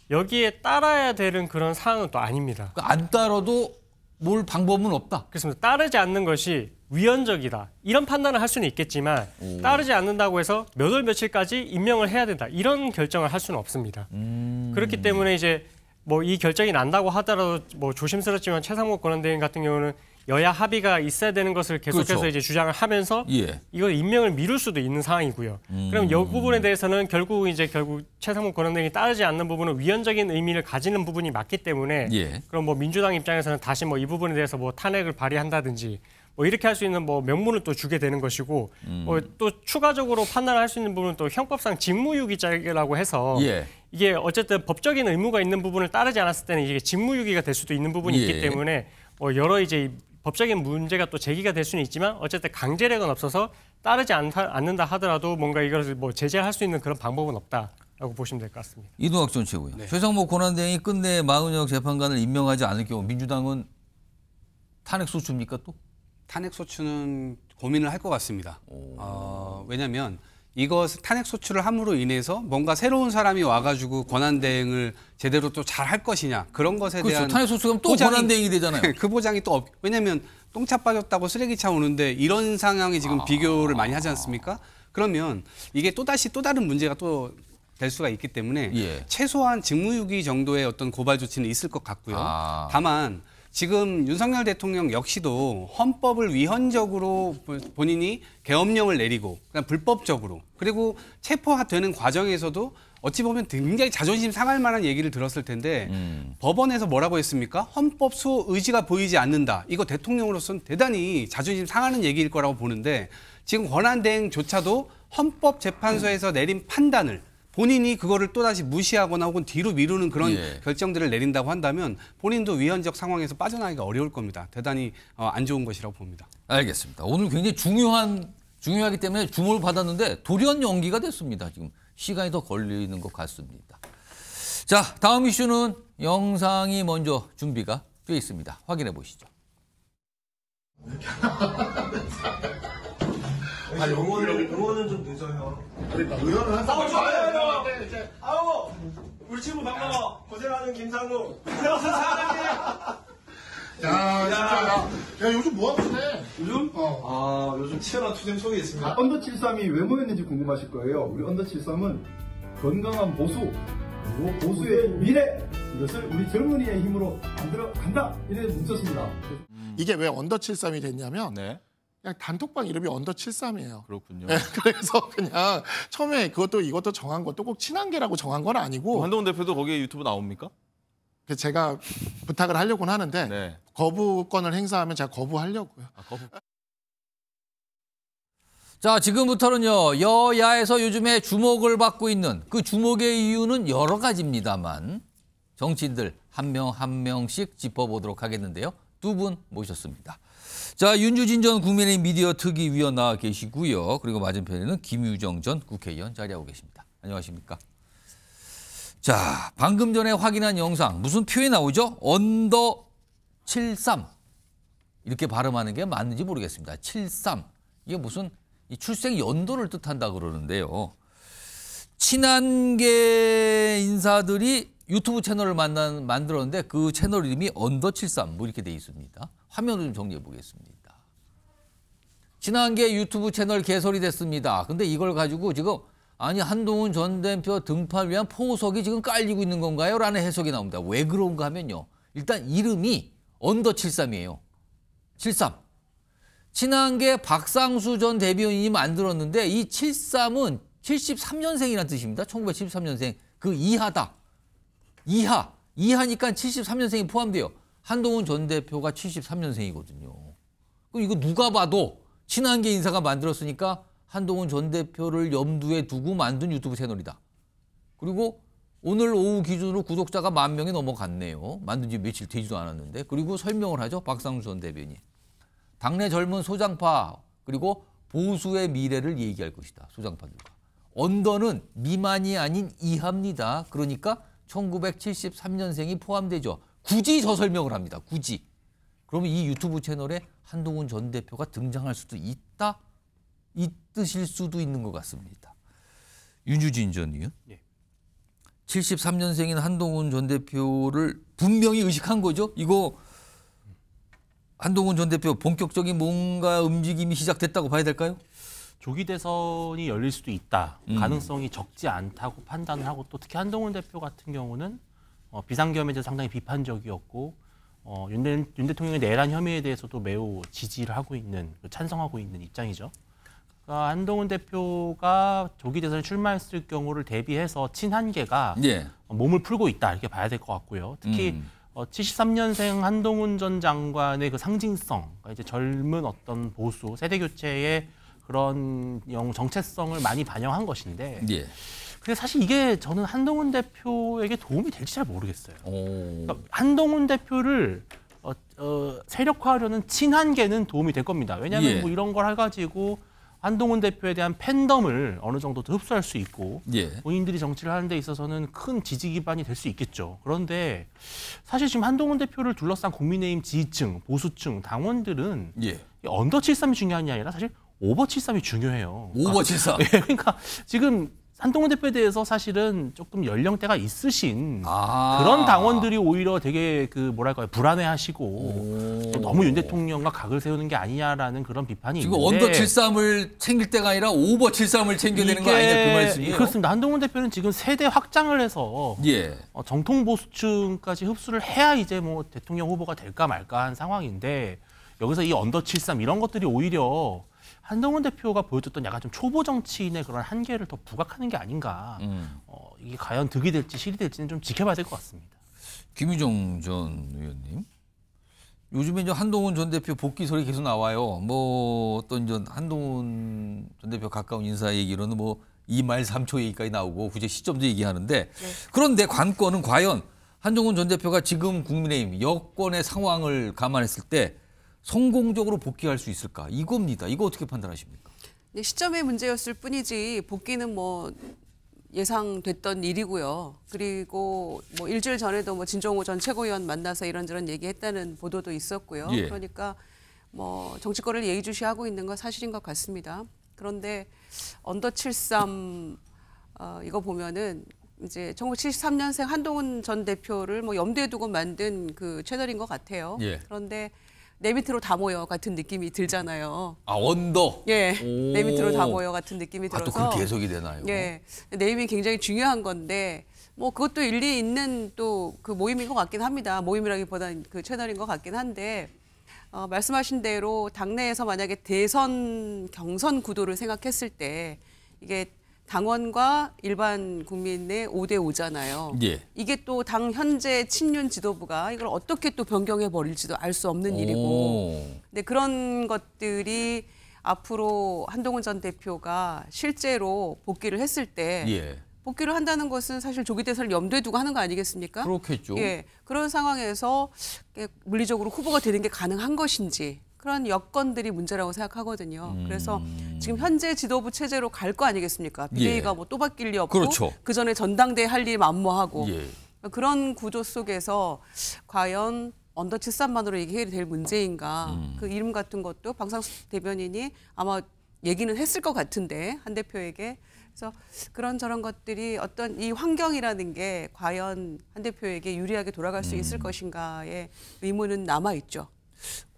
여기에 따라야 되는 그런 사항은 또 아닙니다. 그러니까 안 따라도 뭘 방법은 없다. 그렇습니다. 따르지 않는 것이 위헌적이다. 이런 판단을 할 수는 있겠지만 따르지 않는다고 해서 몇 월 며칠까지 임명을 해야 된다. 이런 결정을 할 수는 없습니다. 그렇기 때문에 이제 뭐 이 결정이 난다고 하더라도 뭐 조심스럽지만 최상목 권한대행 같은 경우는 여야 합의가 있어야 되는 것을 계속해서 그렇죠. 이제 주장을 하면서 이걸 임명을 미룰 수도 있는 상황이고요. 그럼 이 부분에 대해서는 결국 최상목 권한대행이 따르지 않는 부분은 위헌적인 의미를 가지는 부분이 맞기 때문에 그럼 뭐 민주당 입장에서는 다시 뭐 이 부분에 대해서 뭐 탄핵을 발의한다든지 뭐 이렇게 할 수 있는 뭐 명분을 또 주게 되는 것이고 뭐 또 추가적으로 판단할 수 있는 부분은 또 형법상 직무유기죄라고 해서 이게 어쨌든 법적인 의무가 있는 부분을 따르지 않았을 때는 이게 직무유기가 될 수도 있는 부분이 있기 때문에 뭐 여러 이제 법적인 문제가 또 제기가 될 수는 있지만 어쨌든 강제력은 없어서 따르지 않는다 하더라도 뭔가 이것을 뭐 제재할 수 있는 그런 방법은 없다라고 보시면 될 것 같습니다. 이동학 전 최고위원. 최상목 권한대행이 끝내 마은혁 재판관을 임명하지 않을 경우 민주당은 탄핵 소추입니까 또? 탄핵 소추는 고민을 할 것 같습니다. 왜냐하면 이것 탄핵 소추를 함으로 인해서 뭔가 새로운 사람이 와가지고 권한대행을 제대로 또 잘 할 것이냐 그런 것에 대한 탄핵 소추하면 또 권한대행이 되잖아요. 그 보장이 또 왜냐하면 똥차 빠졌다고 쓰레기차 오는데 이런 상황이 지금 비교를 많이 하지 않습니까? 그러면 이게 또 다른 문제가 또 될 수가 있기 때문에 최소한 직무유기 정도의 어떤 고발 조치는 있을 것 같고요. 다만 지금 윤석열 대통령 역시도 헌법을 위헌적으로 본인이 계엄령을 내리고 그냥 불법적으로 그리고 체포되는 과정에서도 어찌 보면 굉장히 자존심 상할 만한 얘기를 들었을 텐데 법원에서 뭐라고 했습니까? 헌법 수호 의지가 보이지 않는다. 이거 대통령으로서는 대단히 자존심 상하는 얘기일 거라고 보는데 지금 권한대행조차도 헌법재판소에서 내린 판단을 본인이 그거를 또다시 무시하거나 혹은 뒤로 미루는 그런 결정들을 내린다고 한다면 본인도 위헌적 상황에서 빠져나가기가 어려울 겁니다. 대단히 안 좋은 것이라고 봅니다. 알겠습니다. 오늘 굉장히 중요하기 때문에 주목을 받았는데 돌연 연기가 됐습니다. 지금 시간이 더 걸리는 것 같습니다. 자, 다음 이슈는 영상이 먼저 준비가 되어 있습니다. 확인해 보시죠. 응원은 좀 늦어요. 그러니까 의원은 항상 좋아요. 아우 우리 친구 반가워. 고생하는 김상우. 야 요즘 뭐 하고 지내? 요즘? 요즘 치열한 투쟁 속에 있습니다. 언더 73이 왜 모였는지 궁금하실 거예요. 우리 언더 73은 건강한 보수, 그리고 보수의 미래, 이것을 우리 젊은이의 힘으로 만들어 간다. 이래 뭉쳤습니다. 이게 왜 언더 73이 됐냐면 그냥 단톡방 이름이 언더 73이에요. 그렇군요. 네, 그래서 그냥 처음에 그것도 이것도 정한 것도 꼭 친한계라고 정한 건 아니고. 한동훈 대표도 거기에 유튜브 나옵니까? 제가 부탁을 하려고는 하는데 거부권을 행사하면 제가 거부하려고요. 자, 지금부터는요. 여야에서 요즘에 주목을 받고 있는 그 주목의 이유는 여러 가지입니다만 정치인들 한 명 한 명씩 짚어보도록 하겠는데요. 두 분 모셨습니다. 자, 윤주진 전 국민의힘 미디어 특위위원 나와 계시고요. 그리고 맞은편에는 김유정 전 국회의원 자리하고 계십니다. 안녕하십니까? 자, 방금 전에 확인한 영상 무슨 표현이 나오죠? 언더 73 이렇게 발음하는 게 맞는지 모르겠습니다. 73 이게 무슨 이 출생 연도를 뜻한다 그러는데요. 친한계 인사들이 유튜브 채널을 만들었는데 그 채널 이름이 언더 73 뭐 이렇게 돼 있습니다. 화면을 좀 정리해 보겠습니다. 친한계 유튜브 채널 개설이 됐습니다. 근데 이걸 가지고 지금 아니 한동훈 전 대표 등판을 위한 포석이 지금 깔리고 있는 건가요? 라는 해석이 나옵니다. 왜 그런가 하면요. 일단 이름이 언더 73이에요. 73. 친한계 박상수 전 대변인이 만들었는데 이 73은 73년생이라는 뜻입니다. 1973년생. 그 이하다. 이하니까 73년생이 포함돼요. 한동훈 전 대표가 73년생이거든요. 그럼 이거 누가 봐도 친한계 인사가 만들었으니까 한동훈 전 대표를 염두에 두고 만든 유튜브 채널이다. 그리고 오늘 오후 기준으로 구독자가 10,000명이 넘어갔네요. 만든 지 며칠 되지도 않았는데. 그리고 설명을 하죠. 박상수 전 대변인. 당내 젊은 소장파 그리고 보수의 미래를 얘기할 것이다. 소장파들과. 언더는 미만이 아닌 이하입니다. 그러니까 1973년생이 포함되죠. 굳이 저 설명을 합니다. 굳이. 그러면 이 유튜브 채널에 한동훈 전 대표가 등장할 수도 있다? 이 뜻일 수도 있는 것 같습니다. 윤주진 전 의원. 73년생인 한동훈 전 대표를 분명히 의식한 거죠. 이거 한동훈 전 대표 본격적인 뭔가 움직임이 시작됐다고 봐야 될까요? 조기 대선이 열릴 수도 있다. 가능성이 적지 않다고 판단을 하고 또 특히 한동훈 대표 같은 경우는 비상계엄에 대해서 상당히 비판적이었고 윤 대통령의 내란 혐의에 대해서도 매우 지지를 하고 있는, 찬성하고 있는 입장이죠. 그러니까 한동훈 대표가 조기 대선에 출마했을 경우를 대비해서 친한계가 몸을 풀고 있다 이렇게 봐야 될 것 같고요. 특히 73년생 한동훈 전 장관의 그 상징성, 그러니까 이제 젊은 어떤 보수 세대 교체의 그런 정체성을 많이 반영한 것인데, 근데 사실 이게 저는 한동훈 대표에게 도움이 될지 잘 모르겠어요. 그러니까 한동훈 대표를 세력화하려는 친한계는 도움이 될 겁니다. 왜냐하면 뭐 이런 걸 해가지고 한동훈 대표에 대한 팬덤을 어느 정도 더 흡수할 수 있고 본인들이 정치를 하는 데 있어서는 큰 지지 기반이 될 수 있겠죠. 그런데 사실 지금 한동훈 대표를 둘러싼 국민의힘 지지층, 보수층, 당원들은 언더 73이 중요한 게 아니라 사실 오버 73이 중요해요. 오버 73. 그러니까 지금 한동훈 대표에 대해서 사실은 조금 연령대가 있으신 그런 당원들이 오히려 되게 불안해하시고 너무 윤 대통령과 각을 세우는 게 아니냐라는 그런 비판이 지금 있는데 언더 73을 챙길 때가 아니라 오버 73을 챙겨야 되는 거 아니냐 그 말씀이에요? 그렇습니다. 한동훈 대표는 지금 세대 확장을 해서 정통 보수층까지 흡수를 해야 이제 뭐 대통령 후보가 될까 말까 한 상황인데 여기서 이 언더 73 이런 것들이 오히려 한동훈 대표가 보여줬던 약간 좀 초보 정치인의 그런 한계를 더 부각하는 게 아닌가. 이게 과연 득이 될지 실이 될지는 좀 지켜봐야 될 것 같습니다. 김유정 전 의원님. 요즘에 이제 한동훈 전 대표 복귀 소리 계속 나와요. 뭐 어떤 전 한동훈 전 대표 가까운 인사 얘기로는 뭐 2말 3초 얘기까지 나오고 구제 시점도 얘기하는데 그런데 관건은 과연 한동훈 전 대표가 지금 국민의힘 여권의 상황을 감안했을 때 성공적으로 복귀할 수 있을까? 이겁니다. 이거 어떻게 판단하십니까? 네, 시점의 문제였을 뿐이지 복귀는 뭐 예상됐던 일이고요. 그리고 뭐 일주일 전에도 뭐 진정호 전 최고위원 만나서 이런저런 얘기했다는 보도도 있었고요. 그러니까 뭐 정치권을 예의주시하고 있는 건 사실인 것 같습니다. 그런데 언더 73 이거 보면은 이제 1973년생 한동훈 전 대표를 뭐 염두에 두고 만든 그 채널인 것 같아요. 그런데 내 밑으로 다 모여 같은 느낌이 들잖아요. 아, 언더? 내 밑으로 다 모여 같은 느낌이 들어서. 또 그렇게 해석이 되나요? 네임이 굉장히 중요한 건데 뭐 그것도 일리 있는 또 그 모임인 것 같긴 합니다. 모임이라기보다는 그 채널인 것 같긴 한데 말씀하신 대로 당내에서 만약에 대선 경선 구도를 생각했을 때 이게 당원과 일반 국민의 5대5잖아요. 이게 또 당 현재 친윤 지도부가 이걸 어떻게 또 변경해 버릴지도 알 수 없는 일이고. 근데 그런 것들이 앞으로 한동훈 전 대표가 실제로 복귀를 했을 때 복귀를 한다는 것은 사실 조기 대선을 염두에 두고 하는 거 아니겠습니까? 그렇겠죠. 그런 상황에서 물리적으로 후보가 되는 게 가능한 것인지 그런 여건들이 문제라고 생각하거든요. 그래서 지금 현재 지도부 체제로 갈 거 아니겠습니까? 비대위가 뭐 또 바뀔 리 없고 그렇죠. 그 전에 전당대회 할 일 만무하고 예. 그런 구조 속에서 과연 언더 73만으로 이게 해결이 될 문제인가? 그 이름 같은 것도 방상수 대변인이 아마 얘기는 했을 것 같은데 한 대표에게. 그래서 그런 저런 것들이 어떤 이 환경이라는 게 과연 한 대표에게 유리하게 돌아갈 수 있을 것인가의 의문은 남아 있죠.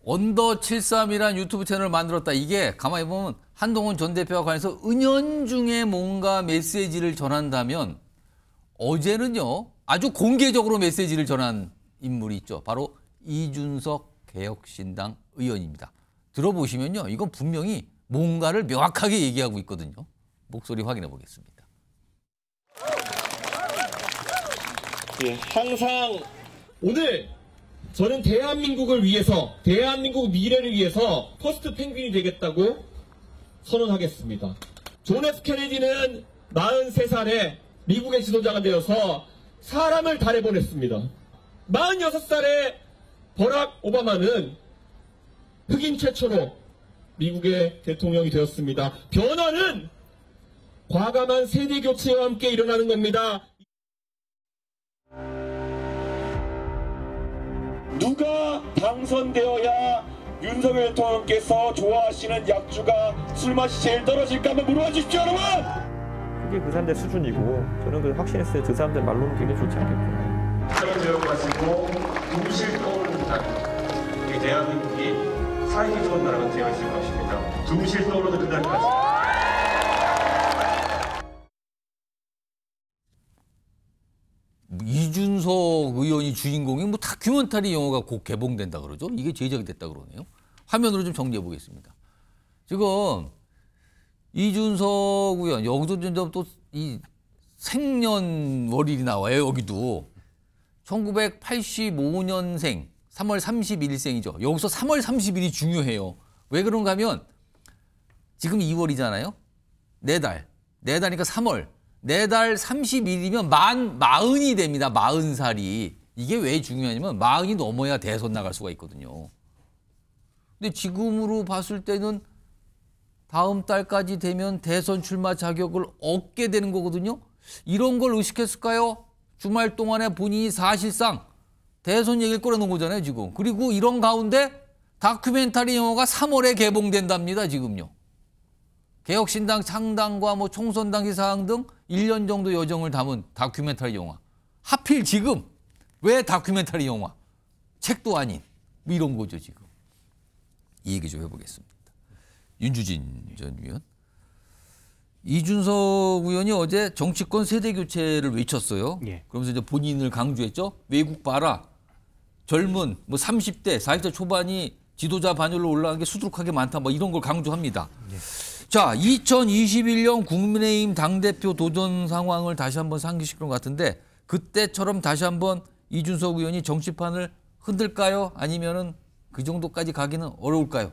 언더 73이라는 유튜브 채널을 만들었다. 이게 가만히 보면 한동훈 전 대표와 관해서 은연중에 뭔가 메시지를 전한다면 어제는요 아주 공개적으로 메시지를 전한 인물이 있죠. 바로 이준석 개혁신당 의원입니다. 들어보시면요 이건 분명히 뭔가를 명확하게 얘기하고 있거든요. 목소리 확인해 보겠습니다. 예, 항상 오늘 저는 대한민국을 위해서, 대한민국 미래를 위해서 퍼스트 펭귄이 되겠다고 선언하겠습니다. 존 F 케네디는 43살에 미국의 지도자가 되어서 사람을 달에 보냈습니다. 46살에 버락 오바마는 흑인 최초로 미국의 대통령이 되었습니다. 변화는 과감한 세대 교체와 함께 일어나는 겁니다. 누가 당선되어야 윤석열 대통령께서 좋아하시는 약주가 술맛이 제일 떨어질까 한번 물어봐 주십시오, 여러분! 그게 그 사람들 수준이고 저는 그 확신했어요. 그 사람들 말로는 굉장히 좋지 않겠구나. 사람 배워가지고 둥실 떠오르는 날, 우리 대한민국이 살기 좋은 나라가 되어 있을 것입니다. 둥실 떠오르는 그날까지. 이준석 의원이 주인공인 뭐 다큐멘터리 영화가 곧 개봉된다 그러죠. 이게 제작이 됐다 그러네요. 화면으로 좀 정리해 보겠습니다. 지금 이준석 의원 여기도 또 이 생년월일이 나와요. 여기도 1985년생 3월 31일생이죠. 여기서 3월 30일이 중요해요. 왜 그런가 하면 지금 2월이잖아요. 4달이니까 3월. 4달 30일이면 40이 됩니다. 40살이. 이게 왜 중요하냐면 40이 넘어야 대선 나갈 수가 있거든요. 근데 지금으로 봤을 때는 다음 달까지 되면 대선 출마 자격을 얻게 되는 거거든요. 이런 걸 의식했을까요? 주말 동안에 본인이 사실상 대선 얘기를 꺼내놓은 거잖아요, 지금. 그리고 이런 가운데 다큐멘터리 영화가 3월에 개봉된답니다, 지금요. 개혁신당 창당과 뭐 총선 당시 사항 등 1년 정도 여정을 담은 다큐멘터리 영화. 하필 지금 왜 다큐멘터리 영화? 책도 아닌 뭐 이런 거죠, 지금. 이 얘기 좀 해보겠습니다. 윤주진 전 의원. 이준석 의원이 어제 정치권 세대 교체를 외쳤어요. 예. 그러면서 이제 본인을 강조했죠. 외국 봐라. 젊은 뭐 30대, 40대 초반이 지도자 반열로 올라간 게 수두룩하게 많다. 뭐 이런 걸 강조합니다. 예. 자, 2021년 국민의힘 당대표 도전 상황을 다시 한번 상기시킨 것 같은데 그때처럼 다시 한번 이준석 의원이 정치판을 흔들까요? 아니면은 그 정도까지 가기는 어려울까요?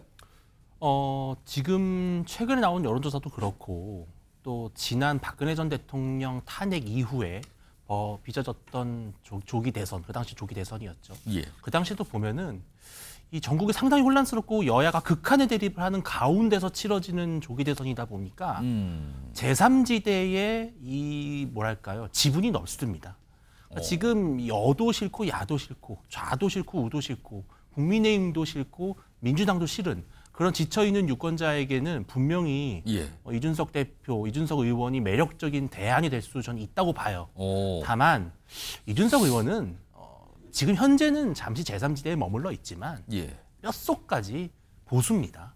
지금 최근에 나온 여론조사도 그렇고 또 지난 박근혜 전 대통령 탄핵 이후에 빚어졌던 조기 대선, 그 당시 조기 대선이었죠. 예. 그 당시에도 보면은 이 전국이 상당히 혼란스럽고 여야가 극한의 대립을 하는 가운데서 치러지는 조기 대선이다 보니까 제3지대의 이 뭐랄까요 지분이 넓습니다. 그러니까 지금 여도 싫고 야도 싫고 좌도 싫고 우도 싫고 국민의힘도 싫고 민주당도 싫은 그런 지쳐있는 유권자에게는 분명히 이준석 대표, 이준석 의원이 매력적인 대안이 될 수 저는 있다고 봐요. 다만 이준석 의원은 지금 현재는 잠시 제3지대에 머물러 있지만 뼛속까지 보수입니다.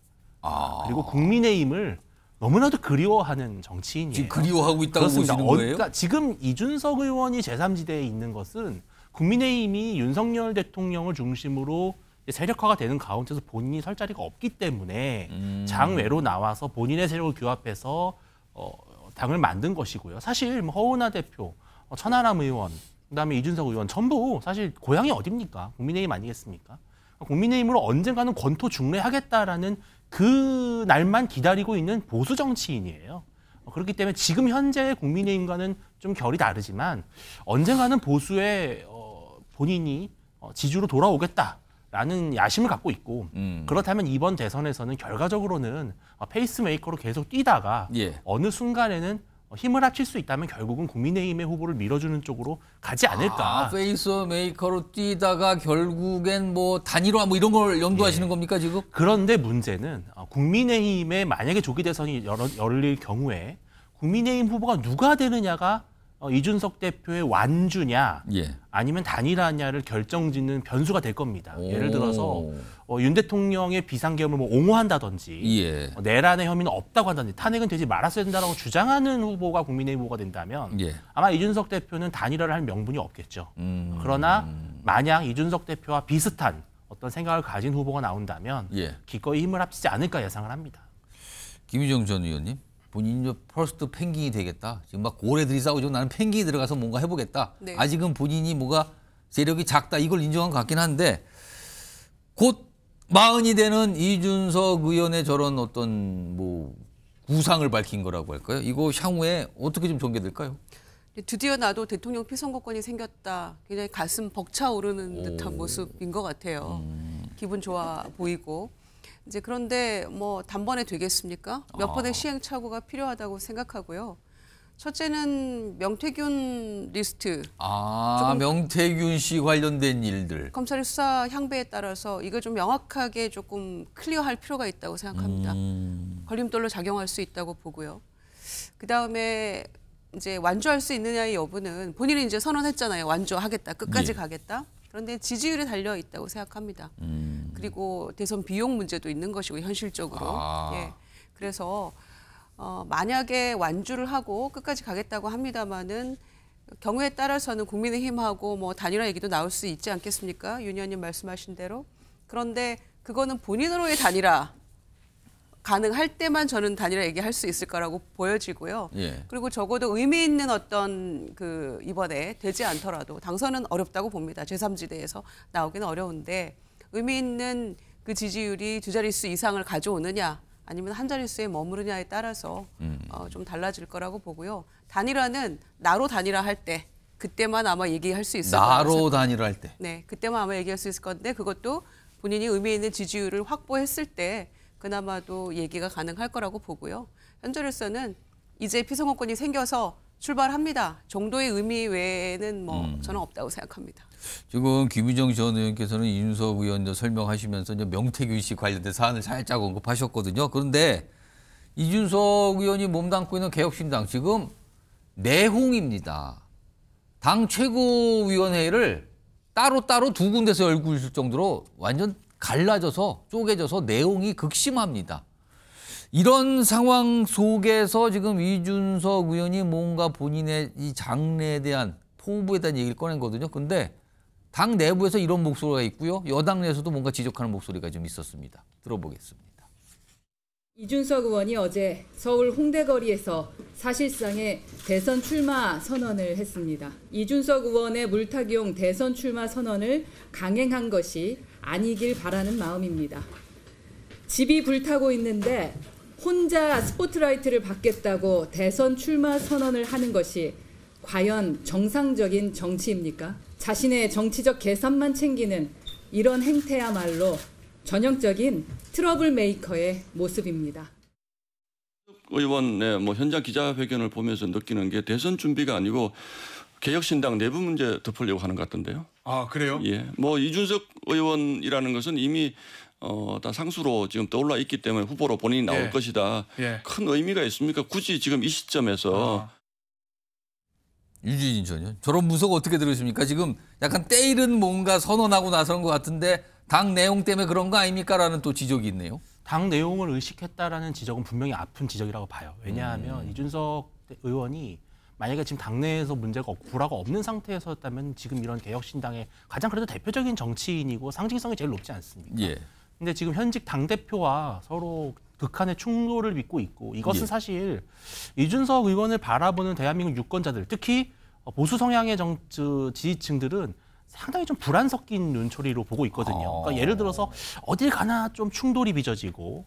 그리고 국민의힘을 너무나도 그리워하는 정치인이에요. 지금 그리워하고 있다고 그렇습니다. 보시는 거예요? 그러니까 지금 이준석 의원이 제3지대에 있는 것은 국민의힘이 윤석열 대통령을 중심으로 세력화가 되는 가운데서 본인이 설 자리가 없기 때문에 장외로 나와서 본인의 세력을 규합해서 당을 만든 것이고요. 사실 뭐 허은하 대표, 천하람 의원, 그다음에 이준석 의원 전부 사실 고향이 어딥니까? 국민의힘 아니겠습니까? 국민의힘으로 언젠가는 권토 중례하겠다라는 그 날만 기다리고 있는 보수 정치인이에요. 그렇기 때문에 지금 현재 국민의힘과는 좀 결이 다르지만 언젠가는 보수의 본인이 지주로 돌아오겠다라는 라는 야심을 갖고 있고 그렇다면 이번 대선에서는 결과적으로는 페이스메이커로 계속 뛰다가 어느 순간에는 힘을 합칠 수 있다면 결국은 국민의힘의 후보를 밀어주는 쪽으로 가지 않을까. 페이스메이커로 뛰다가 결국엔 뭐 단일화 뭐 이런 걸 염두하시는 겁니까 지금? 그런데 문제는 국민의힘에 만약에 조기 대선이 열릴 경우에 국민의힘 후보가 누가 되느냐가 이준석 대표의 완주냐 아니면 단일화냐를 결정짓는 변수가 될 겁니다. 예를 들어서 윤 대통령의 비상계엄을 뭐 옹호한다든지 내란의 혐의는 없다고 한다든지 탄핵은 되지 말았어야 된다고 주장하는 후보가 국민의힘 후보가 된다면 아마 이준석 대표는 단일화를 할 명분이 없겠죠. 그러나 만약 이준석 대표와 비슷한 어떤 생각을 가진 후보가 나온다면 기꺼이 힘을 합치지 않을까 예상을 합니다. 김희정 전 의원님. 본인이 퍼스트 펭귄이 되겠다. 지금 막 고래들이 싸우죠. 나는 펭귄이 들어가서 뭔가 해보겠다. 네. 아직은 본인이 뭐가 세력이 작다. 이걸 인정한 것 같긴 한데 곧 40이 되는 이준석 의원의 저런 어떤 뭐 구상을 밝힌 거라고 할까요? 이거 향후에 어떻게 좀 전개될까요? 드디어 나도 대통령 피선거권이 생겼다. 굉장히 가슴 벅차오르는 듯한 모습인 것 같아요. 기분 좋아 보이고. 이제 그런데 뭐 단번에 되겠습니까? 몇 번의 시행착오가 필요하다고 생각하고요. 첫째는 명태균 리스트. 명태균 씨 관련된 일들. 검찰의 수사 향배에 따라서 이걸 좀 명확하게 조금 클리어할 필요가 있다고 생각합니다. 걸림돌로 작용할 수 있다고 보고요. 그다음에 이제 완주할 수 있느냐의 여부는 본인이 이제 선언했잖아요. 완주하겠다. 끝까지 가겠다. 그런데 지지율에 달려 있다고 생각합니다. 그리고 대선 비용 문제도 있는 것이고 현실적으로. 그래서 만약에 완주를 하고 끝까지 가겠다고 합니다마는 경우에 따라서는 국민의힘하고 뭐 단일화 얘기도 나올 수 있지 않겠습니까? 윤 의원님 말씀하신 대로. 그런데 그거는 본인으로의 단일화 가능할 때만 저는 단일화 얘기할 수 있을 거라고 보여지고요. 그리고 적어도 의미 있는 어떤 그 이번에 되지 않더라도 당선은 어렵다고 봅니다. 제3지대에서 나오기는 어려운데 의미 있는 그 지지율이 2자릿수 이상을 가져오느냐 아니면 한 자릿수에 머무르냐에 따라서 좀 달라질 거라고 보고요. 단일화는 나로 단일화할 때 그때만 아마 얘기할 수 있을 거라고 나로 단일화할 때. 네, 그때만 아마 얘기할 수 있을 건데 그것도 본인이 의미 있는 지지율을 확보했을 때 그나마도 얘기가 가능할 거라고 보고요. 현재로서는 이제 피선거권이 생겨서 출발합니다. 정도의 의미 외에는 뭐 저는 없다고 생각합니다. 지금 김희정 전 의원께서는 이준석 의원 설명하시면서 이제 명태균 씨 관련된 사안을 살짝 언급하셨거든요. 그런데 이준석 의원이 몸담고 있는 개혁신당 지금 내홍입니다. 당 최고위원회를 따로따로 두 군데서 열고 있을 정도로 완전 갈라져서 쪼개져서 내용이 극심합니다. 이런 상황 속에서 지금 이준석 의원이 뭔가 본인의 이 장래에 대한 포부에 대한 얘기를 꺼낸 거거든요. 근데 당 내부에서 이런 목소리가 있고요. 여당 내에서도 뭔가 지적하는 목소리가 좀 있었습니다. 들어보겠습니다. 이준석 의원이 어제 서울 홍대거리에서 사실상의 대선 출마 선언을 했습니다. 이준석 의원의 물타기용 대선 출마 선언을 강행한 것이 아니길 바라는 마음입니다. 집이 불타고 있는데 혼자 스포트라이트를 받겠다고 대선 출마 선언을 하는 것이 과연 정상적인 정치입니까? 자신의 정치적 계산만 챙기는 이런 행태야말로 전형적인 트러블 메이커의 모습입니다. 의원의 현장 기자회견을 보면서 느끼는 게 대선 준비가 아니고 개혁신당 내부 문제 덮으려고 하는 것 같던데요. 아, 그래요? 예. 이준석 의원이라는 것은 이미 다 상수로 지금 떠올라 있기 때문에 후보로 본인이 나올 것이다. 큰 의미가 있습니까? 굳이 지금 이 시점에서. 유지진 전 의원, 저런 분석 어떻게 들으십니까? 지금 약간 때이른 뭔가 선언하고 나선 것 같은데 당 내용 때문에 그런 거 아닙니까? 라는 또 지적이 있네요. 당 내용을 의식했다라는 지적은 분명히 아픈 지적이라고 봐요. 왜냐하면 이준석 의원이 만약에 지금 당내에서 문제가 불화가 없는 상태에서였다면 지금 이런 개혁신당의 가장 그래도 대표적인 정치인이고 상징성이 제일 높지 않습니까? 근데 지금 현직 당대표와 서로 극한의 충돌을 빚고 있고 이것은 사실 이준석 의원을 바라보는 대한민국 유권자들 특히 보수 성향의 지지층들은 상당히 좀 불안 섞인 눈초리로 보고 있거든요. 그러니까 예를 들어서 어딜 가나 좀 충돌이 빚어지고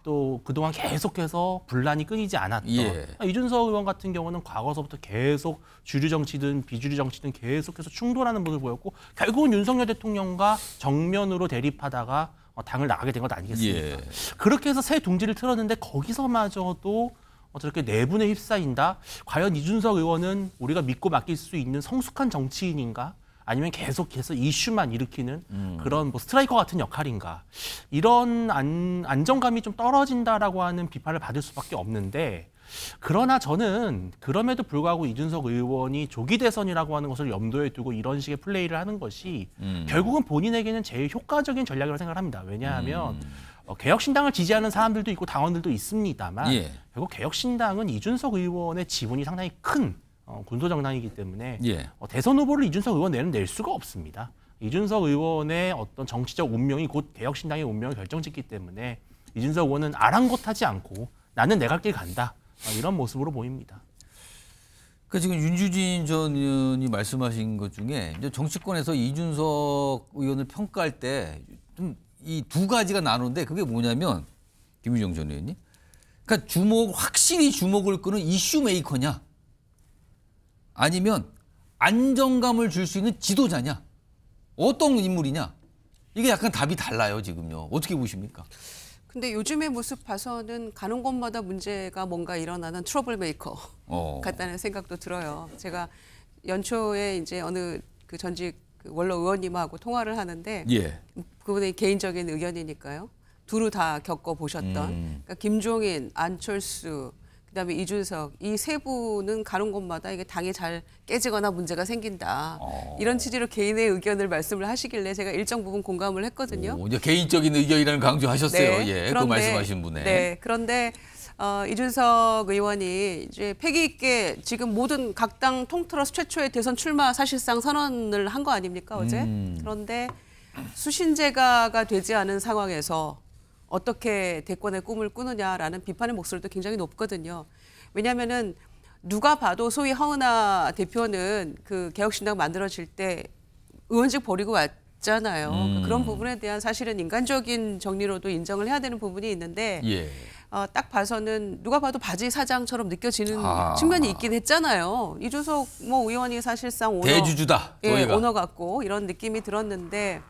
또 그동안 계속해서 분란이 끊이지 않았던 예. 이준석 의원 같은 경우는 과거서부터 계속 주류 정치든 비주류 정치든 계속해서 충돌하는 모습을 보였고 결국은 윤석열 대통령과 정면으로 대립하다가 당을 나가게 된 것 아니겠습니까? 예. 그렇게 해서 새 둥지를 틀었는데 거기서마저도 저렇게 내분에 휩싸인다? 과연 이준석 의원은 우리가 믿고 맡길 수 있는 성숙한 정치인인가? 아니면 계속해서 이슈만 일으키는 그런 뭐 스트라이커 같은 역할인가? 이런 안정감이 좀 떨어진다라고 하는 비판을 받을 수밖에 없는데 그러나 저는 그럼에도 불구하고 이준석 의원이 조기 대선이라고 하는 것을 염두에 두고 이런 식의 플레이를 하는 것이 결국은 본인에게는 제일 효과적인 전략이라고 생각을 합니다. 왜냐하면 개혁신당을 지지하는 사람들도 있고 당원들도 있습니다만 예. 결국 개혁신당은 이준석 의원의 지분이 상당히 큰 군소정당이기 때문에 예. 대선 후보를 이준석 의원 낼 수가 없습니다. 이준석 의원의 어떤 정치적 운명이 곧 개혁신당의 운명을 결정짓기 때문에 이준석 의원은 아랑곳하지 않고 나는 내 갈 길 간다. 이런 모습으로 보입니다. 그 지금 윤주진 전 의원이 말씀하신 것 중에 이제 정치권에서 이준석 의원을 평가할 때 좀 이 두 가지가 나누는데 그게 뭐냐면 김유정 전 의원님, 그러니까 확실히 주목을 끄는 이슈 메이커냐, 아니면 안정감을 줄 수 있는 지도자냐, 어떤 인물이냐, 이게 약간 답이 달라요 지금요. 어떻게 보십니까? 근데 요즘의 모습 봐서는 가는 곳마다 문제가 뭔가 일어나는 트러블 메이커 같다는 생각도 들어요. 제가 연초에 이제 어느 그 전직 그 원로 의원님하고 통화를 하는데 예. 그분의 개인적인 의견이니까요. 두루 다 겪어보셨던 그러니까 김종인, 안철수, 그다음에 이준석 이 세 분은 가는 곳마다 이게 당이 잘 깨지거나 문제가 생긴다. 이런 취지로 개인의 의견을 말씀을 하시길래 제가 일정 부분 공감을 했거든요. 이제 개인적인 의견이라는 강조하셨어요. 네, 예, 그런데, 그 말씀하신 분에. 네, 그런데 이준석 의원이 이제 패기 있게 지금 모든 각 당 통틀어서 최초의 대선 출마 사실상 선언을 한 거 아닙니까 어제? 그런데 수신제가가 되지 않은 상황에서 어떻게 대권의 꿈을 꾸느냐라는 비판의 목소리도 굉장히 높거든요. 왜냐하면은 누가 봐도 소위 허은하 대표는 그 개혁신당 만들어질 때 의원직 버리고 왔잖아요. 그런 부분에 대한 사실은 인간적인 정리로도 인정을 해야 되는 부분이 있는데 예. 딱 봐서는 누가 봐도 바지 사장처럼 느껴지는 측면이 있긴 했잖아요. 이준석 의원이 사실상 오너, 대주주다. 오너 같고 이런 느낌이 들었는데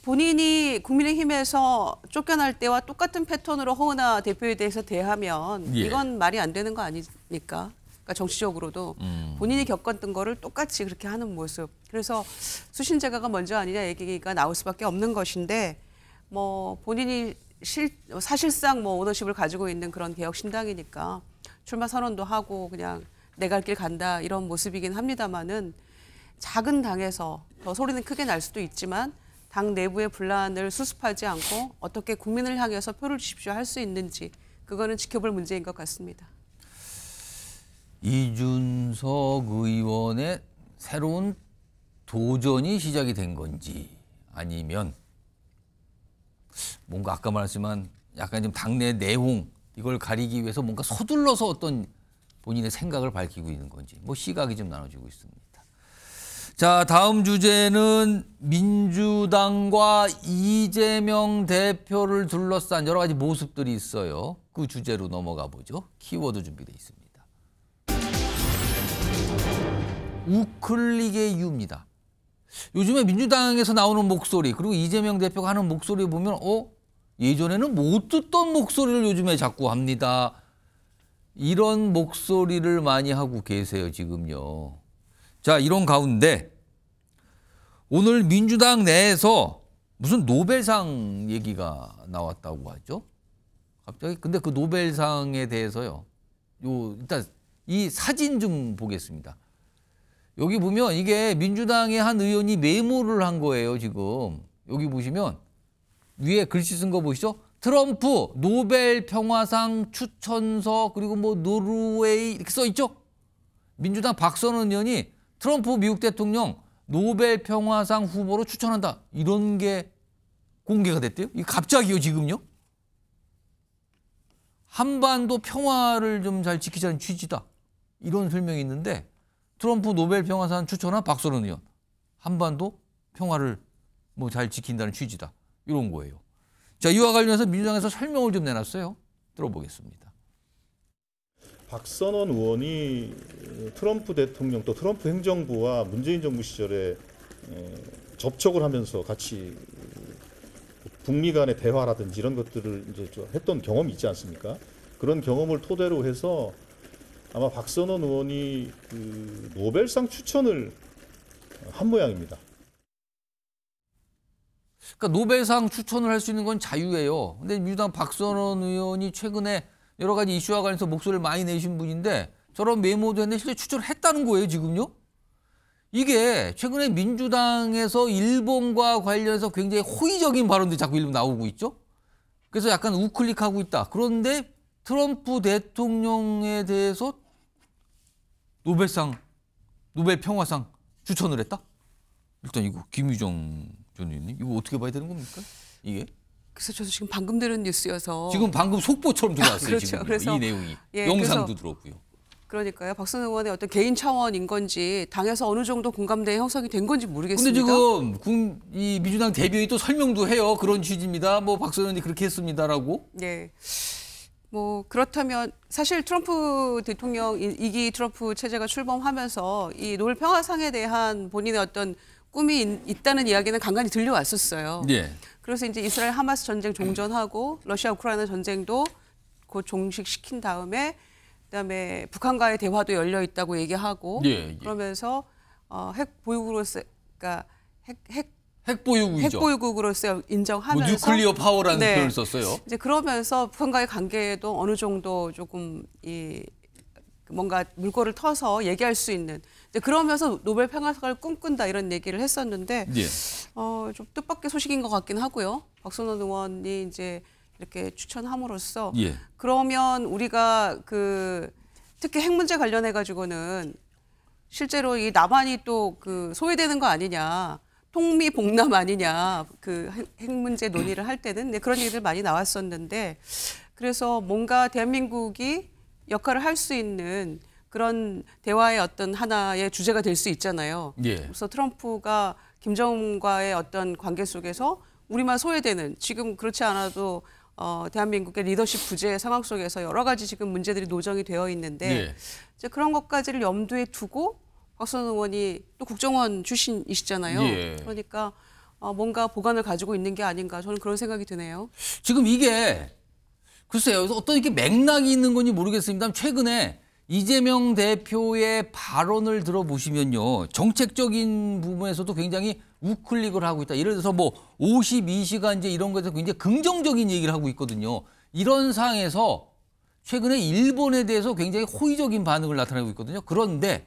본인이 국민의힘에서 쫓겨날 때와 똑같은 패턴으로 허은하 대표에 대해서 대하면 예. 이건 말이 안 되는 거 아닙니까? 그러니까 정치적으로도 본인이 겪었던 거를 똑같이 그렇게 하는 모습. 그래서 수신제가가 먼저 아니냐 얘기가 나올 수밖에 없는 것인데 본인이 사실상 오너십을 가지고 있는 그런 개혁신당이니까 출마 선언도 하고 그냥 내 갈 길 간다 이런 모습이긴 합니다만은 작은 당에서 더 소리는 크게 날 수도 있지만 당 내부의 분란을 수습하지 않고 어떻게 국민을 향해서 표를 주십시오 할 수 있는지 그거는 지켜볼 문제인 것 같습니다. 이준석 의원의 새로운 도전이 시작이 된 건지 아니면 뭔가 아까 말했지만 약간 좀 당내 내홍 이걸 가리기 위해서 뭔가 서둘러서 어떤 본인의 생각을 밝히고 있는 건지 시각이 좀 나눠지고 있습니다. 자, 다음 주제는 민주당과 이재명 대표를 둘러싼 여러 가지 모습들이 있어요. 그 주제로 넘어가 보죠. 키워드 준비되어 있습니다. 우클릭의 이유입니다. 요즘에 민주당에서 나오는 목소리 그리고 이재명 대표가 하는 목소리 보면 예전에는 못 듣던 목소리를 요즘에 자꾸 합니다. 이런 목소리를 많이 하고 계세요 지금요. 자, 이런 가운데 오늘 민주당 내에서 무슨 노벨상 얘기가 나왔다고 하죠. 갑자기 근데 그 노벨상에 대해서요. 일단 이 사진 좀 보겠습니다. 여기 보면 이게 민주당의 한 의원이 메모를 한 거예요, 지금. 여기 보시면 위에 글씨 쓴 거 보시죠? 트럼프 노벨 평화상 추천서 그리고 노르웨이 이렇게 써 있죠? 민주당 박선원 의원이 트럼프 미국 대통령 노벨 평화상 후보로 추천한다. 이런 게 공개가 됐대요. 이게 갑자기요, 지금요? 한반도 평화를 좀 잘 지키자는 취지다. 이런 설명이 있는데 트럼프 노벨 평화상 추천한 박선원 의원. 한반도 평화를 잘 지킨다는 취지다. 이런 거예요. 자, 이와 관련해서 민주당에서 설명을 좀 내놨어요. 들어보겠습니다. 박선원 의원이 트럼프 대통령 또 트럼프 행정부와 문재인 정부 시절에 접촉을 하면서 같이 북미 간의 대화라든지 이런 것들을 이제 했던 경험이 있지 않습니까? 그런 경험을 토대로 해서 아마 박선원 의원이 그 노벨상 추천을 한 모양입니다. 그러니까 노벨상 추천을 할 수 있는 건 자유예요. 근데 민주당 박선원 의원이 최근에 여러 가지 이슈와 관련해서 목소리를 많이 내신 분인데 저런 메모도 했는데 실제 추천을 했다는 거예요, 지금요? 이게 최근에 민주당에서 일본과 관련해서 굉장히 호의적인 발언들이 자꾸 일본 나오고 있죠. 그래서 약간 우클릭하고 있다. 그런데 트럼프 대통령에 대해서 노벨 평화상 추천을 했다? 일단 이거 김유정 전 의원님, 이거 어떻게 봐야 되는 겁니까? 이게? 그래서 저도 지금 방금 들은 뉴스여서 지금 방금 속보처럼 들어왔어요. 그렇죠. 지금 그래서, 이 내용이. 예, 영상도 들었고요. 그러니까요. 박선원 의원의 어떤 개인 차원인 건지 당에서 어느 정도 공감대 형성이 된 건지 모르겠습니다. 근데 지금 이 민주당 대변인이 또 설명도 해요. 그런 취지입니다. 뭐 박선원 의원이 그렇게 했습니다라고. 네. 뭐 그렇다면 사실 트럼프 대통령 2기 트럼프 체제가 출범하면서 이 노벨 평화상에 대한 본인의 어떤 꿈이 있다는 이야기는 간간히 들려왔었어요. 네. 그래서 이제 이스라엘 하마스 전쟁 종전하고 러시아 우크라이나 전쟁도 곧 종식시킨 다음에 그다음에 북한과의 대화도 열려 있다고 얘기하고 그러면서 핵 보유국으로서 그러니까 핵 보유국으로서 인정하면서 뭐 뉴클리어 파워라는 표현을 썼어요. 이제 그러면서 북한과의 관계도 어느 정도 조금 뭔가 물꼬를 터서 얘기할 수 있는 이제 그러면서 노벨 평화상을 꿈꾼다 이런 얘기를 했었는데 좀 뜻밖의 소식인 것 같긴 하고요. 박선원 의원이 이제 이렇게 추천함으로써 그러면 우리가 특히 핵 문제 관련해 가지고는 실제로 이 남한이 또 소외되는 거 아니냐. 통미봉남 아니냐. 핵 문제 논의를 할 때는 그런 얘기들 많이 나왔었는데 그래서 뭔가 대한민국이 역할을 할 수 있는 그런 대화의 어떤 하나의 주제가 될 수 있잖아요. 그래서 트럼프가 김정은과의 어떤 관계 속에서 우리만 소외되는 지금 그렇지 않아도 대한민국의 리더십 부재 상황 속에서 여러 가지 지금 문제들이 노정이 되어 있는데 이제 그런 것까지를 염두에 두고 박선원 의원이 또 국정원 출신이시잖아요. 그러니까 뭔가 보관을 가지고 있는 게 아닌가 저는 그런 생각이 드네요. 지금 이게 글쎄요. 어떤 이렇게 맥락이 있는 건지 모르겠습니다. 최근에 이재명 대표의 발언을 들어보시면요. 정책적인 부분에서도 굉장히 우클릭을 하고 있다. 예를 들어서 뭐 52시간제 이런 것에서 굉장히 긍정적인 얘기를 하고 있거든요. 이런 상황에서 최근에 일본에 대해서 굉장히 호의적인 반응을 나타내고 있거든요. 그런데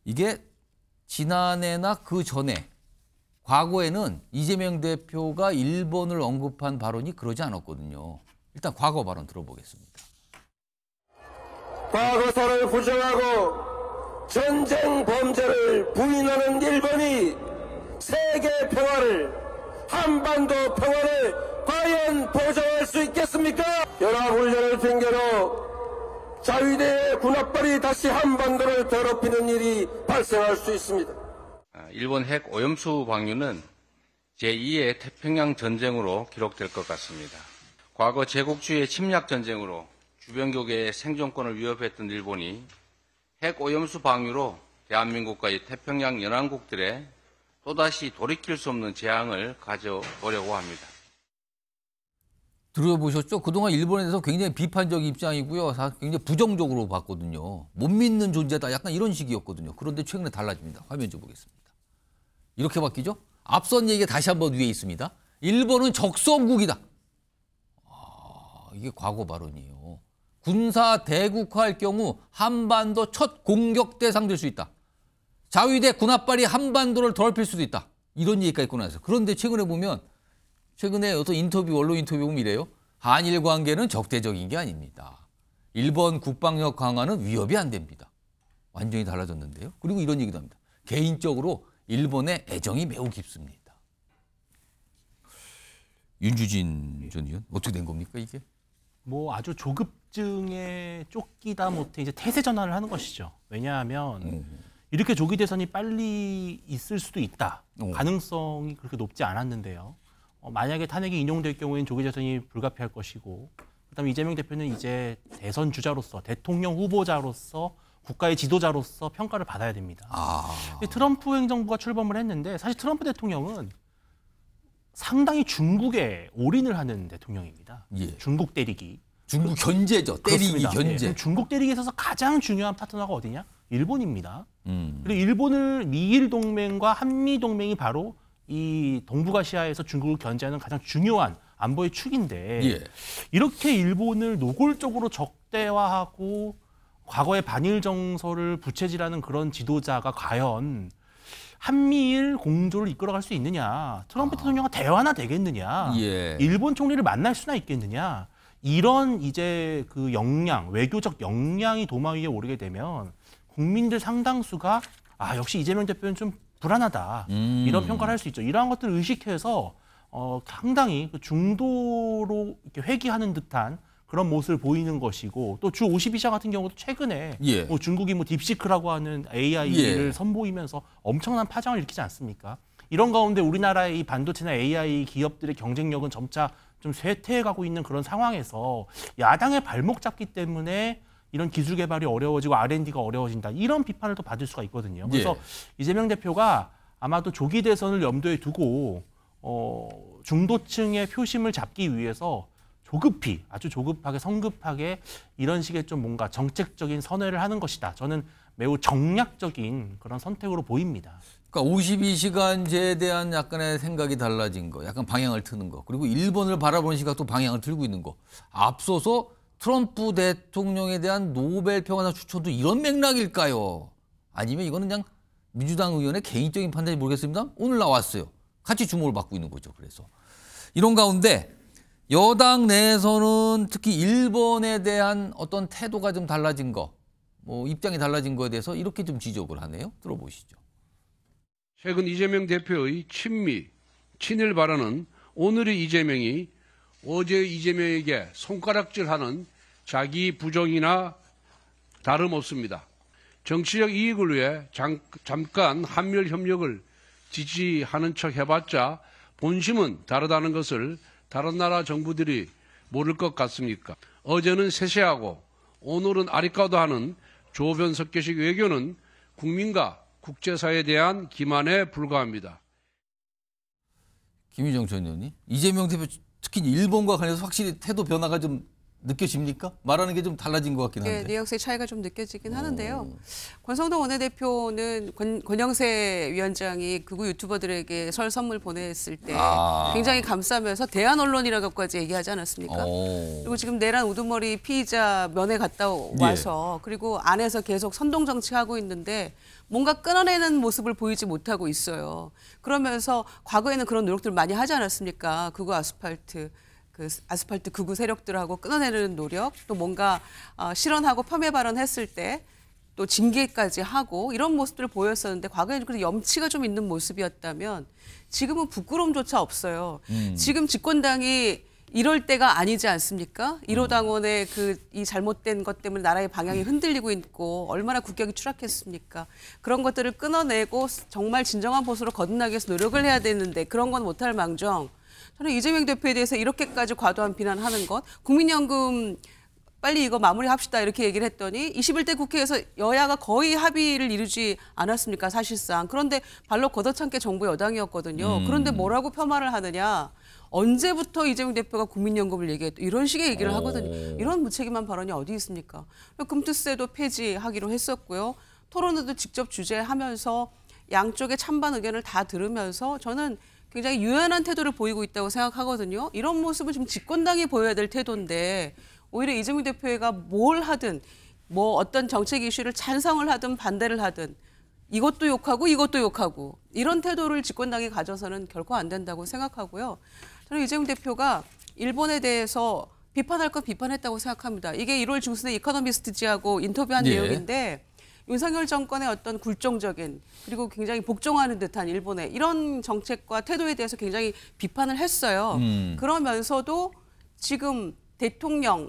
이게 지난해나 그 전에 과거에는 이재명 대표가 일본을 언급한 발언이 그러지 않았거든요. 일단 과거 발언 들어보겠습니다. 과거사를 부정하고 전쟁 범죄를 부인하는 일본이 세계 평화를 한반도 평화를 과연 보장할 수 있겠습니까? 연합훈련을 핑계로 자위대의 군합발이 다시 한반도를 더럽히는 일이 발생할 수 있습니다. 일본 핵 오염수 방류는 제2의 태평양 전쟁으로 기록될 것 같습니다. 과거 제국주의의 침략 전쟁으로 주변국의 생존권을 위협했던 일본이 핵 오염수 방류로 대한민국과 태평양 연안국들의 또다시 돌이킬 수 없는 재앙을 가져오려고 합니다. 들어보셨죠? 그동안 일본에 대해서 굉장히 비판적인 입장이고요. 굉장히 부정적으로 봤거든요. 못 믿는 존재다. 약간 이런 식이었거든요. 그런데 최근에 달라집니다. 화면 좀 보겠습니다. 이렇게 바뀌죠? 앞선 얘기가 다시 한번 위에 있습니다. 일본은 적성국이다. 이게 과거 발언이에요. 군사 대국화할 경우 한반도 첫 공격 대상 될 수 있다. 자위대 군합발이 한반도를 더럽힐 수도 있다. 이런 얘기까지 꺼내서. 그런데 최근에 보면 최근에 어떤 인터뷰, 언론 인터뷰 보면 이래요. 한일 관계는 적대적인 게 아닙니다. 일본 국방력 강화는 위협이 안 됩니다. 완전히 달라졌는데요. 그리고 이런 얘기도 합니다. 개인적으로 일본의 애정이 매우 깊습니다. 윤주진 전 의원, 어떻게 된 겁니까, 이게? 뭐 아주 조급증에 쫓기다 못해 이제 태세 전환을 하는 것이죠. 왜냐하면 이렇게 조기 대선이 빨리 있을 수도 있다. 가능성이 그렇게 높지 않았는데요. 만약에 탄핵이 인용될 경우에는 조기 재선이 불가피할 것이고 그다음에 이재명 대표는 이제 대선 주자로서 대통령 후보자로서 국가의 지도자로서 평가를 받아야 됩니다. 트럼프 행정부가 출범을 했는데 사실 트럼프 대통령은 상당히 중국에 올인을 하는 대통령입니다. 예. 중국 때리기. 중국 견제죠. 때리기 그렇습니다. 견제. 예. 중국 때리기에 있어서 가장 중요한 파트너가 어디냐? 일본입니다. 그리고 일본을 미일 동맹과 한미 동맹이 바로 이 동북아시아에서 중국을 견제하는 가장 중요한 안보의 축인데 예. 이렇게 일본을 노골적으로 적대화하고 과거의 반일 정서를 부채질하는 그런 지도자가 과연 한미일 공조를 이끌어갈 수 있느냐? 트럼프 대통령과 대화나 되겠느냐? 예. 일본 총리를 만날 수나 있겠느냐? 이런 이제 그 역량, 외교적 역량이 도마 위에 오르게 되면 국민들 상당수가 역시 이재명 대표는 좀 불안하다. 이런 평가를 할 수 있죠. 이러한 것들을 의식해서 상당히 중도로 이렇게 회귀하는 듯한 그런 모습을 보이는 것이고 또 주 52시간 같은 경우도 최근에 예. 중국이 딥시크라고 하는 AI를 예. 선보이면서 엄청난 파장을 일으키지 않습니까? 이런 가운데 우리나라의 이 반도체나 AI 기업들의 경쟁력은 점차 좀 쇠퇴해가고 있는 그런 상황에서 야당의 발목 잡기 때문에 이런 기술 개발이 어려워지고 R&D가 어려워진다. 이런 비판을 또 받을 수가 있거든요. 그래서 예. 이재명 대표가 아마도 조기 대선을 염두에 두고 중도층의 표심을 잡기 위해서 조급히, 아주 조급하게, 성급하게 이런 식의 좀 뭔가 정책적인 선회를 하는 것이다. 저는 매우 정략적인 그런 선택으로 보입니다. 그러니까 52시간제에 대한 약간의 생각이 달라진 거, 약간 방향을 트는 거, 그리고 일본을 바라보는 시각도 방향을 틀고 있는 거. 앞서서 트럼프 대통령에 대한 노벨 평화상 추천도 이런 맥락일까요? 아니면 이거는 그냥 민주당 의원의 개인적인 판단인지 모르겠습니다. 오늘 나왔어요. 같이 주목을 받고 있는 거죠. 그래서 이런 가운데 여당 내에서는 특히 일본에 대한 어떤 태도가 좀 달라진 거, 입장이 달라진 거에 대해서 이렇게 좀 지적을 하네요. 들어보시죠. 최근 이재명 대표의 친미, 친일 발언은 오늘의 이재명이 어제의 이재명에게 손가락질하는 자기 부정이나 다름없습니다. 정치적 이익을 위해 잠깐 한미일 협력을 지지하는 척 해봤자 본심은 다르다는 것을 다른 나라 정부들이 모를 것 같습니까? 어제는 세세하고 오늘은 아리까도 하는 조변석계식 외교는 국민과 국제사회에 대한 기만에 불과합니다. 김유정 전 의원님, 이재명 대표 특히 일본과 관련해서 확실히 태도 변화가 좀 느껴집니까? 말하는 게 좀 달라진 것 같긴 한데. 네, 뉘앙스의 차이가 좀 느껴지긴 하는데요. 권성동 원내대표는 권영세 위원장이 극우 유튜버들에게 설 선물 보냈을 때 굉장히 감싸면서 대한 언론이라고까지 얘기하지 않았습니까? 그리고 지금 내란 우두머리 피의자 면회 갔다 와서 그리고 안에서 계속 선동 정치하고 있는데 뭔가 끊어내는 모습을 보이지 못하고 있어요. 그러면서 과거에는 그런 노력들을 많이 하지 않았습니까? 극우 아스팔트 극우 세력들하고 끊어내는 노력, 또 뭔가 실언하고 폄훼 발언했을 때 또 징계까지 하고 이런 모습들을 보였었는데 과거에는 그 염치가 좀 있는 모습이었다면 지금은 부끄러움조차 없어요. 지금 집권당이 이럴 때가 아니지 않습니까? 1호 당원의 이 잘못된 것 때문에 나라의 방향이 흔들리고 있고 얼마나 국격이 추락했습니까? 그런 것들을 끊어내고 정말 진정한 보수로 거듭나기 위해서 노력을 해야 되는데 그런 건 못할 망정. 저는 이재명 대표에 대해서 이렇게까지 과도한 비난하는 것, 국민연금 빨리 이거 마무리합시다 이렇게 얘기를 했더니 21대 국회에서 여야가 거의 합의를 이루지 않았습니까, 사실상. 그런데 발로 걷어찬 게 정부 여당이었거든요. 그런데 뭐라고 폄하를 하느냐. 언제부터 이재명 대표가 국민연금을 얘기했다. 이런 식의 얘기를 하거든요. 이런 무책임한 발언이 어디 있습니까? 금투세도 폐지하기로 했었고요. 토론회도 직접 주재하면서 양쪽의 찬반 의견을 다 들으면서 저는 굉장히 유연한 태도를 보이고 있다고 생각하거든요. 이런 모습은 지금 집권당이 보여야 될 태도인데 오히려 이재명 대표가 뭘 하든 어떤 정책 이슈를 찬성을 하든 반대를 하든 이것도 욕하고 이것도 욕하고 이런 태도를 집권당이 가져서는 결코 안 된다고 생각하고요. 저는 이재명 대표가 일본에 대해서 비판할 건 비판했다고 생각합니다. 이게 1월 중순에 이코노미스트지하고 인터뷰한 내용인데 윤석열 정권의 어떤 굴종적인 그리고 굉장히 복종하는 듯한 일본의 이런 정책과 태도에 대해서 굉장히 비판을 했어요. 그러면서도 지금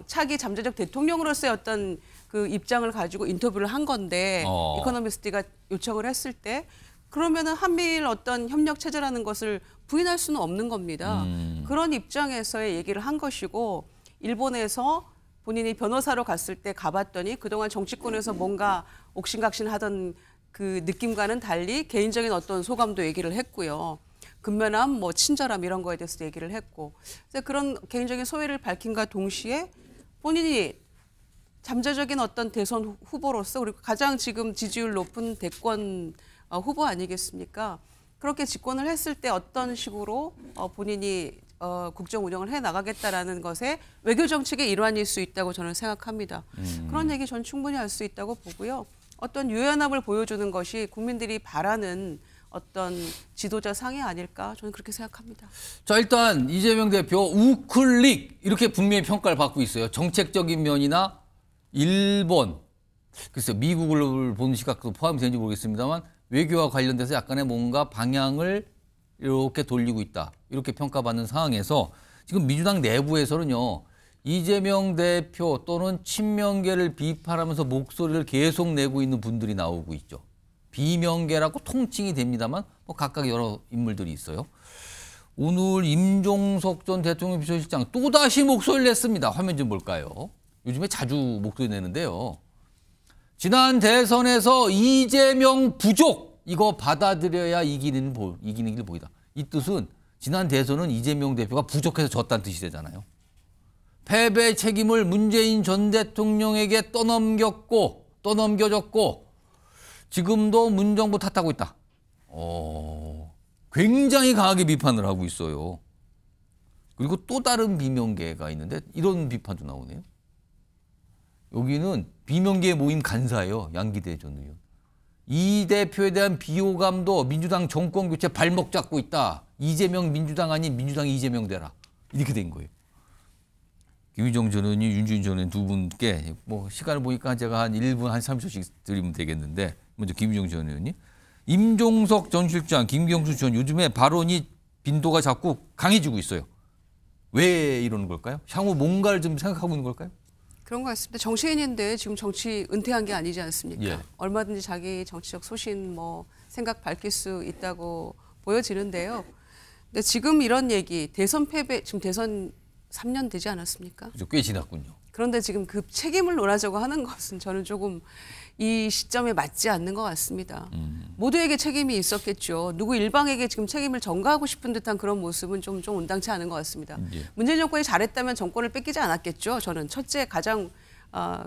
차기 잠재적 대통령으로서의 어떤 그 입장을 가지고 인터뷰를 한 건데 이코노미스트가 요청을 했을 때 그러면은 한미일 어떤 협력 체제라는 것을 부인할 수는 없는 겁니다. 그런 입장에서의 얘기를 한 것이고 일본에서 본인이 변호사로 갔을 때 가봤더니 그동안 정치권에서 뭔가 옥신각신하던 그 느낌과는 달리 개인적인 어떤 소감도 얘기를 했고요. 근면함, 뭐 친절함 이런 거에 대해서 얘기를 했고 그래서 그런 개인적인 소회를 밝힌과 동시에 본인이 잠재적인 어떤 대선 후보로서 그리고 가장 지금 지지율 높은 대권 후보 아니겠습니까? 그렇게 집권을 했을 때 어떤 식으로 본인이 국정 운영을 해 나가겠다라는 것에 외교 정책의 일환일 수 있다고 저는 생각합니다. 그런 얘기 전 충분히 할 수 있다고 보고요. 어떤 유연함을 보여주는 것이 국민들이 바라는 어떤 지도자 상이 아닐까 저는 그렇게 생각합니다. 자, 일단 이재명 대표 우클릭 이렇게 분명히 평가를 받고 있어요. 정책적인 면이나 일본, 글쎄요, 미국을 보는 시각도 포함이 되는지 모르겠습니다만 외교와 관련돼서 약간의 뭔가 방향을 이렇게 돌리고 있다. 이렇게 평가받는 상황에서 지금 민주당 내부에서는요. 이재명 대표 또는 친명계를 비판하면서 목소리를 계속 내고 있는 분들이 나오고 있죠. 비명계라고 통칭이 됩니다만 뭐 각각 여러 인물들이 있어요. 오늘 임종석 전 대통령 비서실장 또다시 목소리를 냈습니다. 화면 좀 볼까요? 요즘에 자주 목소리 내는데요. 지난 대선에서 이재명 부족 이거 받아들여야 이기는 길 보이다. 이 뜻은 지난 대선은 이재명 대표가 부족해서 졌다는 뜻이 되잖아요. 패배 책임을 문재인 전 대통령에게 떠넘겨졌고 지금도 문정부 탓하고 있다. 굉장히 강하게 비판을 하고 있어요. 그리고 또 다른 비명계가 있는데 이런 비판도 나오네요. 여기는 비명계 모임 간사예요. 양기대 전 의원. 이 대표에 대한 비호감도 민주당 정권 교체 발목 잡고 있다. 이재명 민주당 아닌 민주당 이재명 되라. 이렇게 된 거예요. 김유정 전 의원이 윤주인 전 의원 두 분께 뭐 시간을 보니까 제가 한 1분 한 30초씩 드리면 되겠는데 먼저 김유정 전 의원이 임종석 전 실장, 김경수 전 요즘에 발언이 빈도가 자꾸 강해지고 있어요. 왜 이러는 걸까요? 향후 뭔가를 좀 생각하고 있는 걸까요? 그런 것 같습니다. 정치인인데 지금 정치 은퇴한 게 아니지 않습니까? 예. 얼마든지 자기 정치적 소신 뭐 생각 밝힐 수 있다고 보여지는데요. 근데 지금 이런 얘기 대선 패배 지금 대선 3년 되지 않았습니까? 그렇죠. 꽤 지났군요. 그런데 지금 그 책임을 논하자고 하는 것은 저는 조금 이 시점에 맞지 않는 것 같습니다. 모두에게 책임이 있었겠죠. 누구 일방에게 지금 책임을 전가하고 싶은 듯한 그런 모습은 좀 온당치 않은 것 같습니다. 예. 문재인 정권이 잘했다면 정권을 뺏기지 않았겠죠. 저는 첫째 가장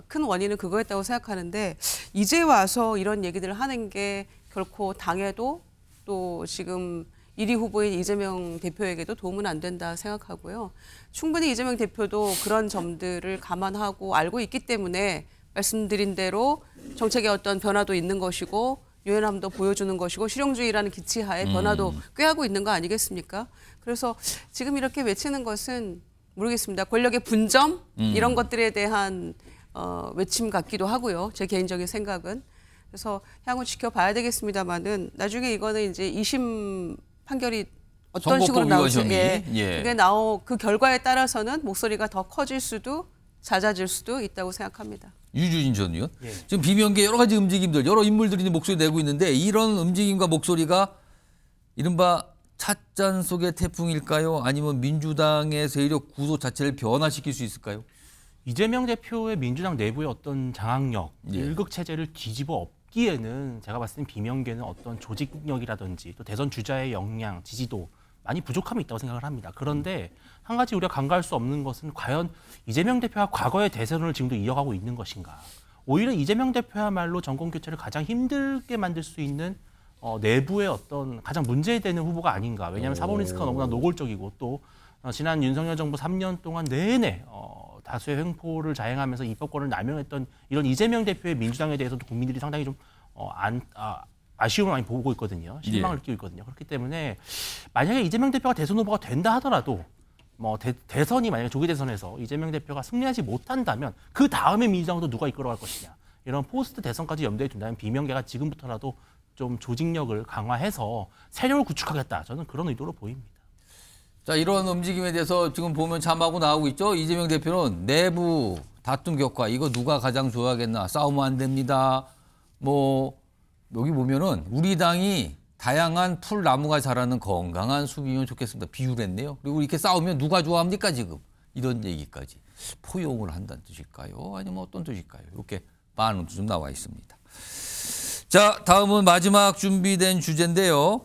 큰 원인은 그거였다고 생각하는데 이제 와서 이런 얘기들을 하는 게 결코 당에도 또 지금 1위 후보인 이재명 대표에게도 도움은 안 된다 생각하고요. 충분히 이재명 대표도 그런 점들을 감안하고 알고 있기 때문에 말씀드린 대로 정책의 어떤 변화도 있는 것이고 유연함도 보여주는 것이고 실용주의라는 기치하에 변화도 꾀하고 있는 거 아니겠습니까? 그래서 지금 이렇게 외치는 것은 모르겠습니다. 권력의 분점 이런 것들에 대한 외침 같기도 하고요. 제 개인적인 생각은. 그래서 향후 지켜봐야 되겠습니다만은 나중에 이거는 이제 2심 판결이 어떤 식으로 나올지 그게 그 결과에 따라서는 목소리가 더 커질 수도 잦아질 수도 있다고 생각합니다. 유주인 전 의원. 지금 비명계 여러 가지 움직임들, 여러 인물들이 목소리 내고 있는데 이런 움직임과 목소리가 이른바 찻잔 속의 태풍일까요? 아니면 민주당의 세력 구도 자체를 변화시킬 수 있을까요? 이재명 대표의 민주당 내부의 어떤 장악력, 일극 체제를 뒤집어 엎기에는 제가 봤을 땐 비명계는 어떤 조직력이라든지 또 대선 주자의 역량, 지지도 많이 부족함이 있다고 생각을 합니다. 그런데 한 가지 우리가 간과할 수 없는 것은 과연 이재명 대표가 과거의 대선을 지금도 이어가고 있는 것인가. 오히려 이재명 대표야말로 정권 교체를 가장 힘들게 만들 수 있는 내부의 어떤 가장 문제되는 후보가 아닌가. 왜냐하면 사법 리스크가 너무나 노골적이고 또 지난 윤석열 정부 3년 동안 내내 다수의 횡포를 자행하면서 입법권을 남용했던 이런 이재명 대표의 민주당에 대해서도 국민들이 상당히 좀 아쉬움을 많이 보고 있거든요. 실망을 느끼고 있거든요. 그렇기 때문에 만약에 이재명 대표가 대선 후보가 된다 하더라도 뭐 대선이 만약에 조기 대선에서 이재명 대표가 승리하지 못한다면 그 다음에 민주당도 누가 이끌어갈 것이냐. 이런 포스트 대선까지 염두에 둔다면 비명계가 지금부터라도 좀 조직력을 강화해서 세력을 구축하겠다. 저는 그런 의도로 보입니다. 자, 이런 움직임에 대해서 지금 보면 자막으로 나오고 있죠. 이재명 대표는 내부 다툼 격화 이거 누가 가장 좋아하겠나 싸우면 안 됩니다. 뭐 여기 보면은 우리 당이 다양한 풀 나무가 자라는 건강한 숲이면 좋겠습니다. 비유를 했네요. 그리고 이렇게 싸우면 누가 좋아합니까 지금? 이런 얘기까지 포용을 한다는 뜻일까요? 아니면 어떤 뜻일까요? 이렇게 반응도 좀 나와 있습니다. 자, 다음은 마지막 준비된 주제인데요.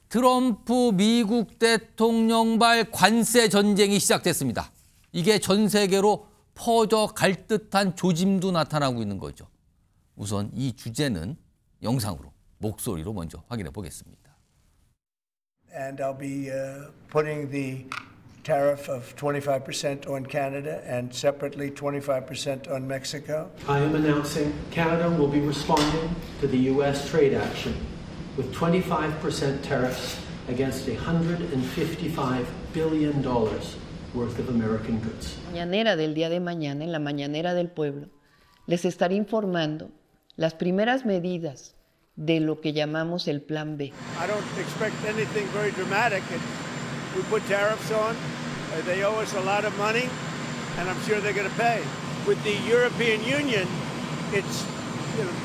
트럼프 미국 대통령발 관세 전쟁이 시작됐습니다. 이게 전 세계로 퍼져갈 듯한 조짐도 나타나고 있는 거죠. 우선 이 주제는 영상으로, 목소리로 먼저 확인해 보겠습니다. And I'll be putting the tariff of 25% on Canada and separately 25% on Mexico. I am announcing Canada will be responding to the U.S. trade action with 25% tariffs against $155 billion worth of American goods. Mañanera del día de mañana, en la mañanera del pueblo, les estaré informando las primeras medidas de lo que llamamos el Plan B. I don't expect anything very dramatic. We put tariffs on. They owe us a lot of money, and I'm sure they're going to pay. With the European Union, it's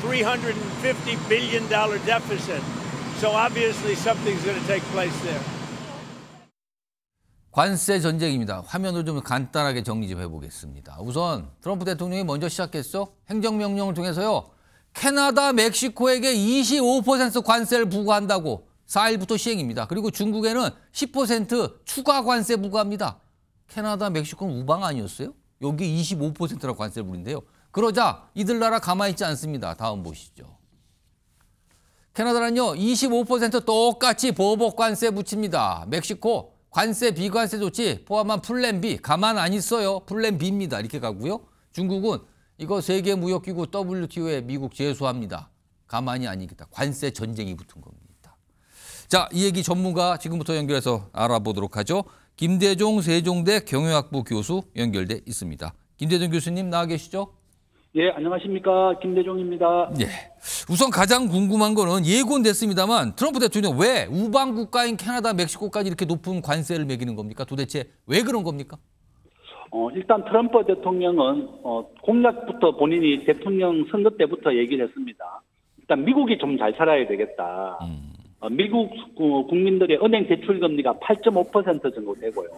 $350 billion deficit. So obviously something's going to take place there. 관세 전쟁입니다. 화면을 좀 간단하게 정리 좀 해보겠습니다. 우선 트럼프 대통령이 먼저 시작했어. 행정명령을 통해서요. 캐나다, 멕시코에게 25% 관세를 부과한다고 4일부터 시행입니다. 그리고 중국에는 10% 추가 관세 부과합니다. 캐나다, 멕시코는 우방 아니었어요? 여기 25%라고 관세를 부린대요. 그러자 이들 나라 가만히 있지 않습니다. 다음 보시죠. 캐나다는요. 25% 똑같이 보복 관세 붙입니다. 멕시코 관세 비관세 조치 포함한 플랜 B 가만 안 있어요. 플랜 B입니다. 이렇게 가고요. 중국은 이거 세계무역기구 WTO에 미국 제소합니다. 가만히 안 있겠다. 관세 전쟁이 붙은 겁니다. 자, 이 얘기 전문가 지금부터 연결해서 알아보도록 하죠. 김대종 세종대 경영학부 교수 연결돼 있습니다. 김대종 교수님 나와 계시죠? 예, 안녕하십니까. 김대종입니다. 예. 우선 가장 궁금한 거는 예고는 됐습니다만 트럼프 대통령 왜 우방 국가인 캐나다, 멕시코까지 이렇게 높은 관세를 매기는 겁니까? 도대체 왜 그런 겁니까? 일단 트럼프 대통령은 공약부터 본인이 대통령 선거 때부터 얘기를 했습니다. 일단 미국이 좀 잘 살아야 되겠다. 미국 국민들의 은행 대출 금리가 8.5% 정도 되고요.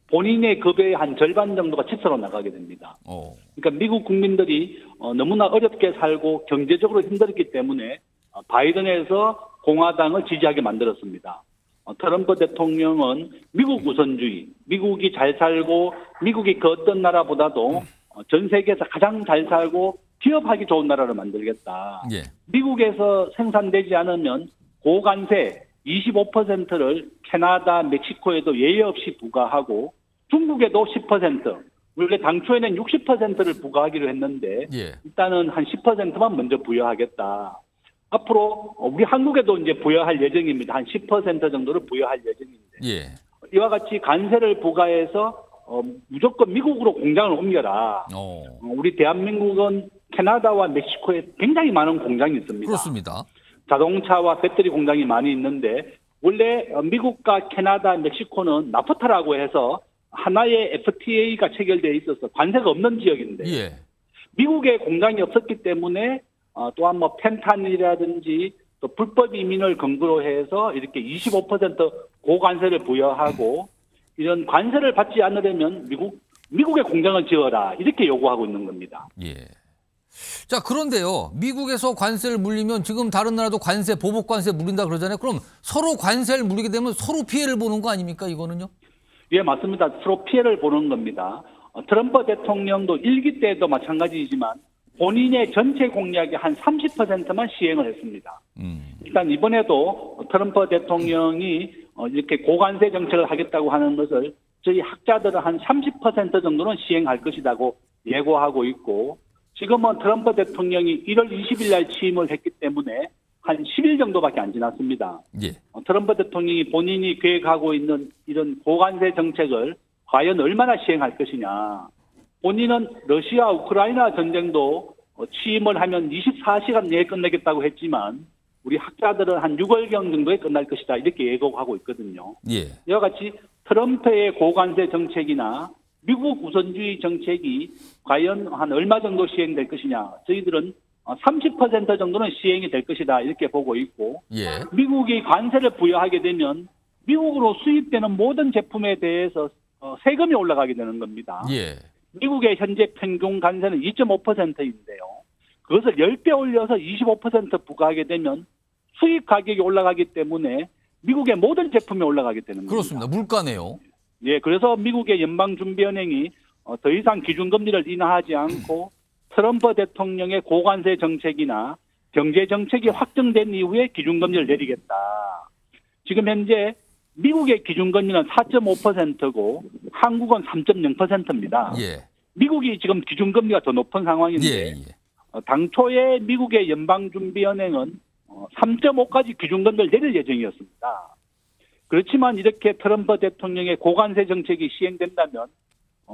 본인의 급여의 한 절반 정도가 지수로 나가게 됩니다. 그러니까 미국 국민들이 너무나 어렵게 살고 경제적으로 힘들었기 때문에 바이든에서 공화당을 지지하게 만들었습니다. 트럼프 대통령은 미국 우선주의, 미국이 잘 살고 미국이 그 어떤 나라보다도 전 세계에서 가장 잘 살고 기업하기 좋은 나라를 만들겠다. 예. 미국에서 생산되지 않으면 고관세 25%를 캐나다, 멕시코에도 예외 없이 부과하고 중국에도 10%, 원래 당초에는 60%를 부과하기로 했는데 예. 일단은 한 10%만 먼저 부여하겠다. 앞으로 우리 한국에도 이제 부여할 예정입니다. 한 10% 정도를 부여할 예정인데 예. 이와 같이 관세를 부과해서 무조건 미국으로 공장을 옮겨라. 우리 대한민국은 캐나다와 멕시코에 굉장히 많은 공장이 있습니다. 그렇습니다. 자동차와 배터리 공장이 많이 있는데 원래 미국과 캐나다, 멕시코는 나프타라고 해서 하나의 FTA가 체결되어 있어서 관세가 없는 지역인데 예. 미국에 공장이 없었기 때문에 또한 뭐 펜탄이라든지 또 불법 이민을 근거로 해서 이렇게 25% 고관세를 부여하고 이런 관세를 받지 않으려면 미국에 공장을 지어라 이렇게 요구하고 있는 겁니다. 예. 자, 그런데요. 미국에서 관세를 물리면 지금 다른 나라도 관세, 보복 관세 물린다 그러잖아요. 그럼 서로 관세를 물리게 되면 서로 피해를 보는 거 아닙니까, 이거는요? 예, 맞습니다. 서로 피해를 보는 겁니다. 트럼프 대통령도 일기 때도 마찬가지이지만 본인의 전체 공약의 한 30%만 시행을 했습니다. 일단 이번에도 트럼프 대통령이 이렇게 고관세 정책을 하겠다고 하는 것을 저희 학자들은 한 30% 정도는 시행할 것이라고 예고하고 있고 지금은 트럼프 대통령이 1월 20일 날 취임을 했기 때문에 한 10일 정도밖에 안 지났습니다. 예. 트럼프 대통령이 본인이 계획하고 있는 이런 고관세 정책을 과연 얼마나 시행할 것이냐. 본인은 러시아 우크라이나 전쟁도 취임을 하면 24시간 내에 끝내겠다고 했지만 우리 학자들은 한 6월경 정도에 끝날 것이다 이렇게 예고하고 있거든요. 예. 이와 같이 트럼프의 고관세 정책이나 미국 우선주의 정책이 과연 한 얼마 정도 시행될 것이냐. 저희들은 30% 정도는 시행이 될 것이다 이렇게 보고 있고 예. 미국이 관세를 부여하게 되면 미국으로 수입되는 모든 제품에 대해서 세금이 올라가게 되는 겁니다. 예. 미국의 현재 평균 관세는 2.5%인데요. 그것을 10배 올려서 25% 부과하게 되면 수입 가격이 올라가기 때문에 미국의 모든 제품이 올라가게 되는 겁니다. 그렇습니다. 물가네요. 예, 그래서 미국의 연방준비은행이 더 이상 기준금리를 인하하지 않고 트럼프 대통령의 고관세 정책이나 경제 정책이 확정된 이후에 기준금리를 내리겠다. 지금 현재 미국의 기준금리는 4.5%고 한국은 3.0%입니다. 예. 미국이 지금 기준금리가 더 높은 상황인데 예. 당초에 미국의 연방준비은행은 3.5까지 기준금리를 내릴 예정이었습니다. 그렇지만 이렇게 트럼프 대통령의 고관세 정책이 시행된다면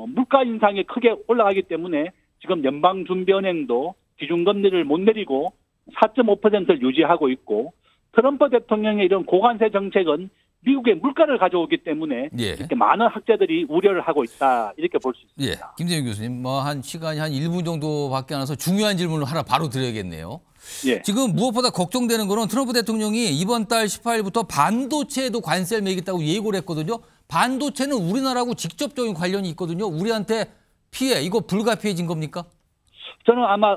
물가 인상이 크게 올라가기 때문에 지금 연방준비은행도 기준금리를 못 내리고 4.5%를 유지하고 있고 트럼프 대통령의 이런 고관세 정책은 미국의 물가를 가져오기 때문에 예. 이렇게 많은 학자들이 우려를 하고 있다 이렇게 볼 수 있습니다. 예. 김재윤 교수님, 한 시간이 한 1분 정도밖에 안 와서 중요한 질문을 하나 바로 드려야겠네요. 예. 지금 무엇보다 걱정되는 거는 트럼프 대통령이 이번 달 18일부터 반도체에도 관세를 매기겠다고 예고를 했거든요. 반도체는 우리나라하고 직접적인 관련이 있거든요. 우리한테 피해, 이거 불가피해진 겁니까? 저는 아마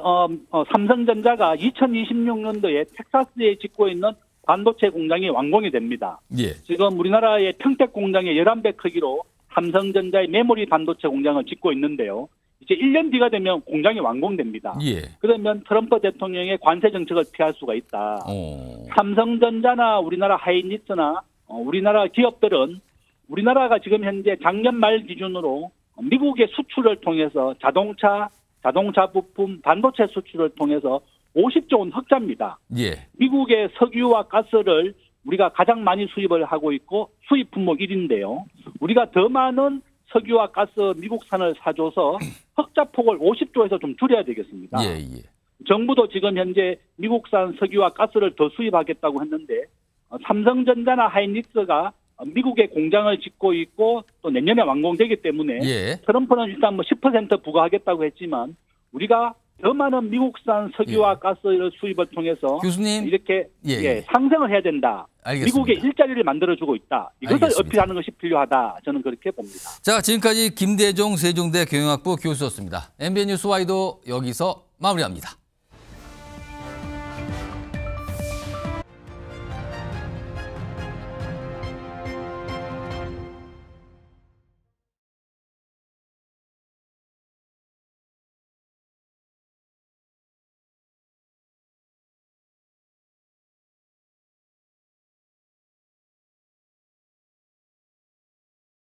삼성전자가 2026년도에 텍사스에 짓고 있는 반도체 공장이 완공이 됩니다. 예. 지금 우리나라의 평택 공장의 11배 크기로 삼성전자의 메모리 반도체 공장을 짓고 있는데요. 이제 1년 뒤가 되면 공장이 완공됩니다. 예. 그러면 트럼프 대통령의 관세 정책을 피할 수가 있다. 삼성전자나 우리나라 하이닉스나 우리나라 기업들은 우리나라가 지금 현재 작년 말 기준으로 미국의 수출을 통해서 자동차 부품, 반도체 수출을 통해서 50조 원 흑자입니다. 예. 미국의 석유와 가스를 우리가 가장 많이 수입을 하고 있고 수입 품목 1위인데요. 우리가 더 많은 석유와 가스 미국산을 사줘서 흑자폭을 50조에서 좀 줄여야 되겠습니다. 예, 예. 정부도 지금 현재 미국산 석유와 가스를 더 수입하겠다고 했는데 삼성전자나 하이닉스가 미국에 공장을 짓고 있고 또 내년에 완공되기 때문에 예. 트럼프는 일단 10% 부과하겠다고 했지만 우리가 더 많은 미국산 석유와 가스를 수입을 통해서 교수님. 이렇게 상승을 해야 된다. 알겠습니다. 미국의 일자리를 만들어주고 있다. 이것을 알겠습니다. 어필하는 것이 필요하다. 저는 그렇게 봅니다. 자, 지금까지 김대중 세종대 경영학부 교수였습니다. MBN 뉴스 와이도 여기서 마무리합니다.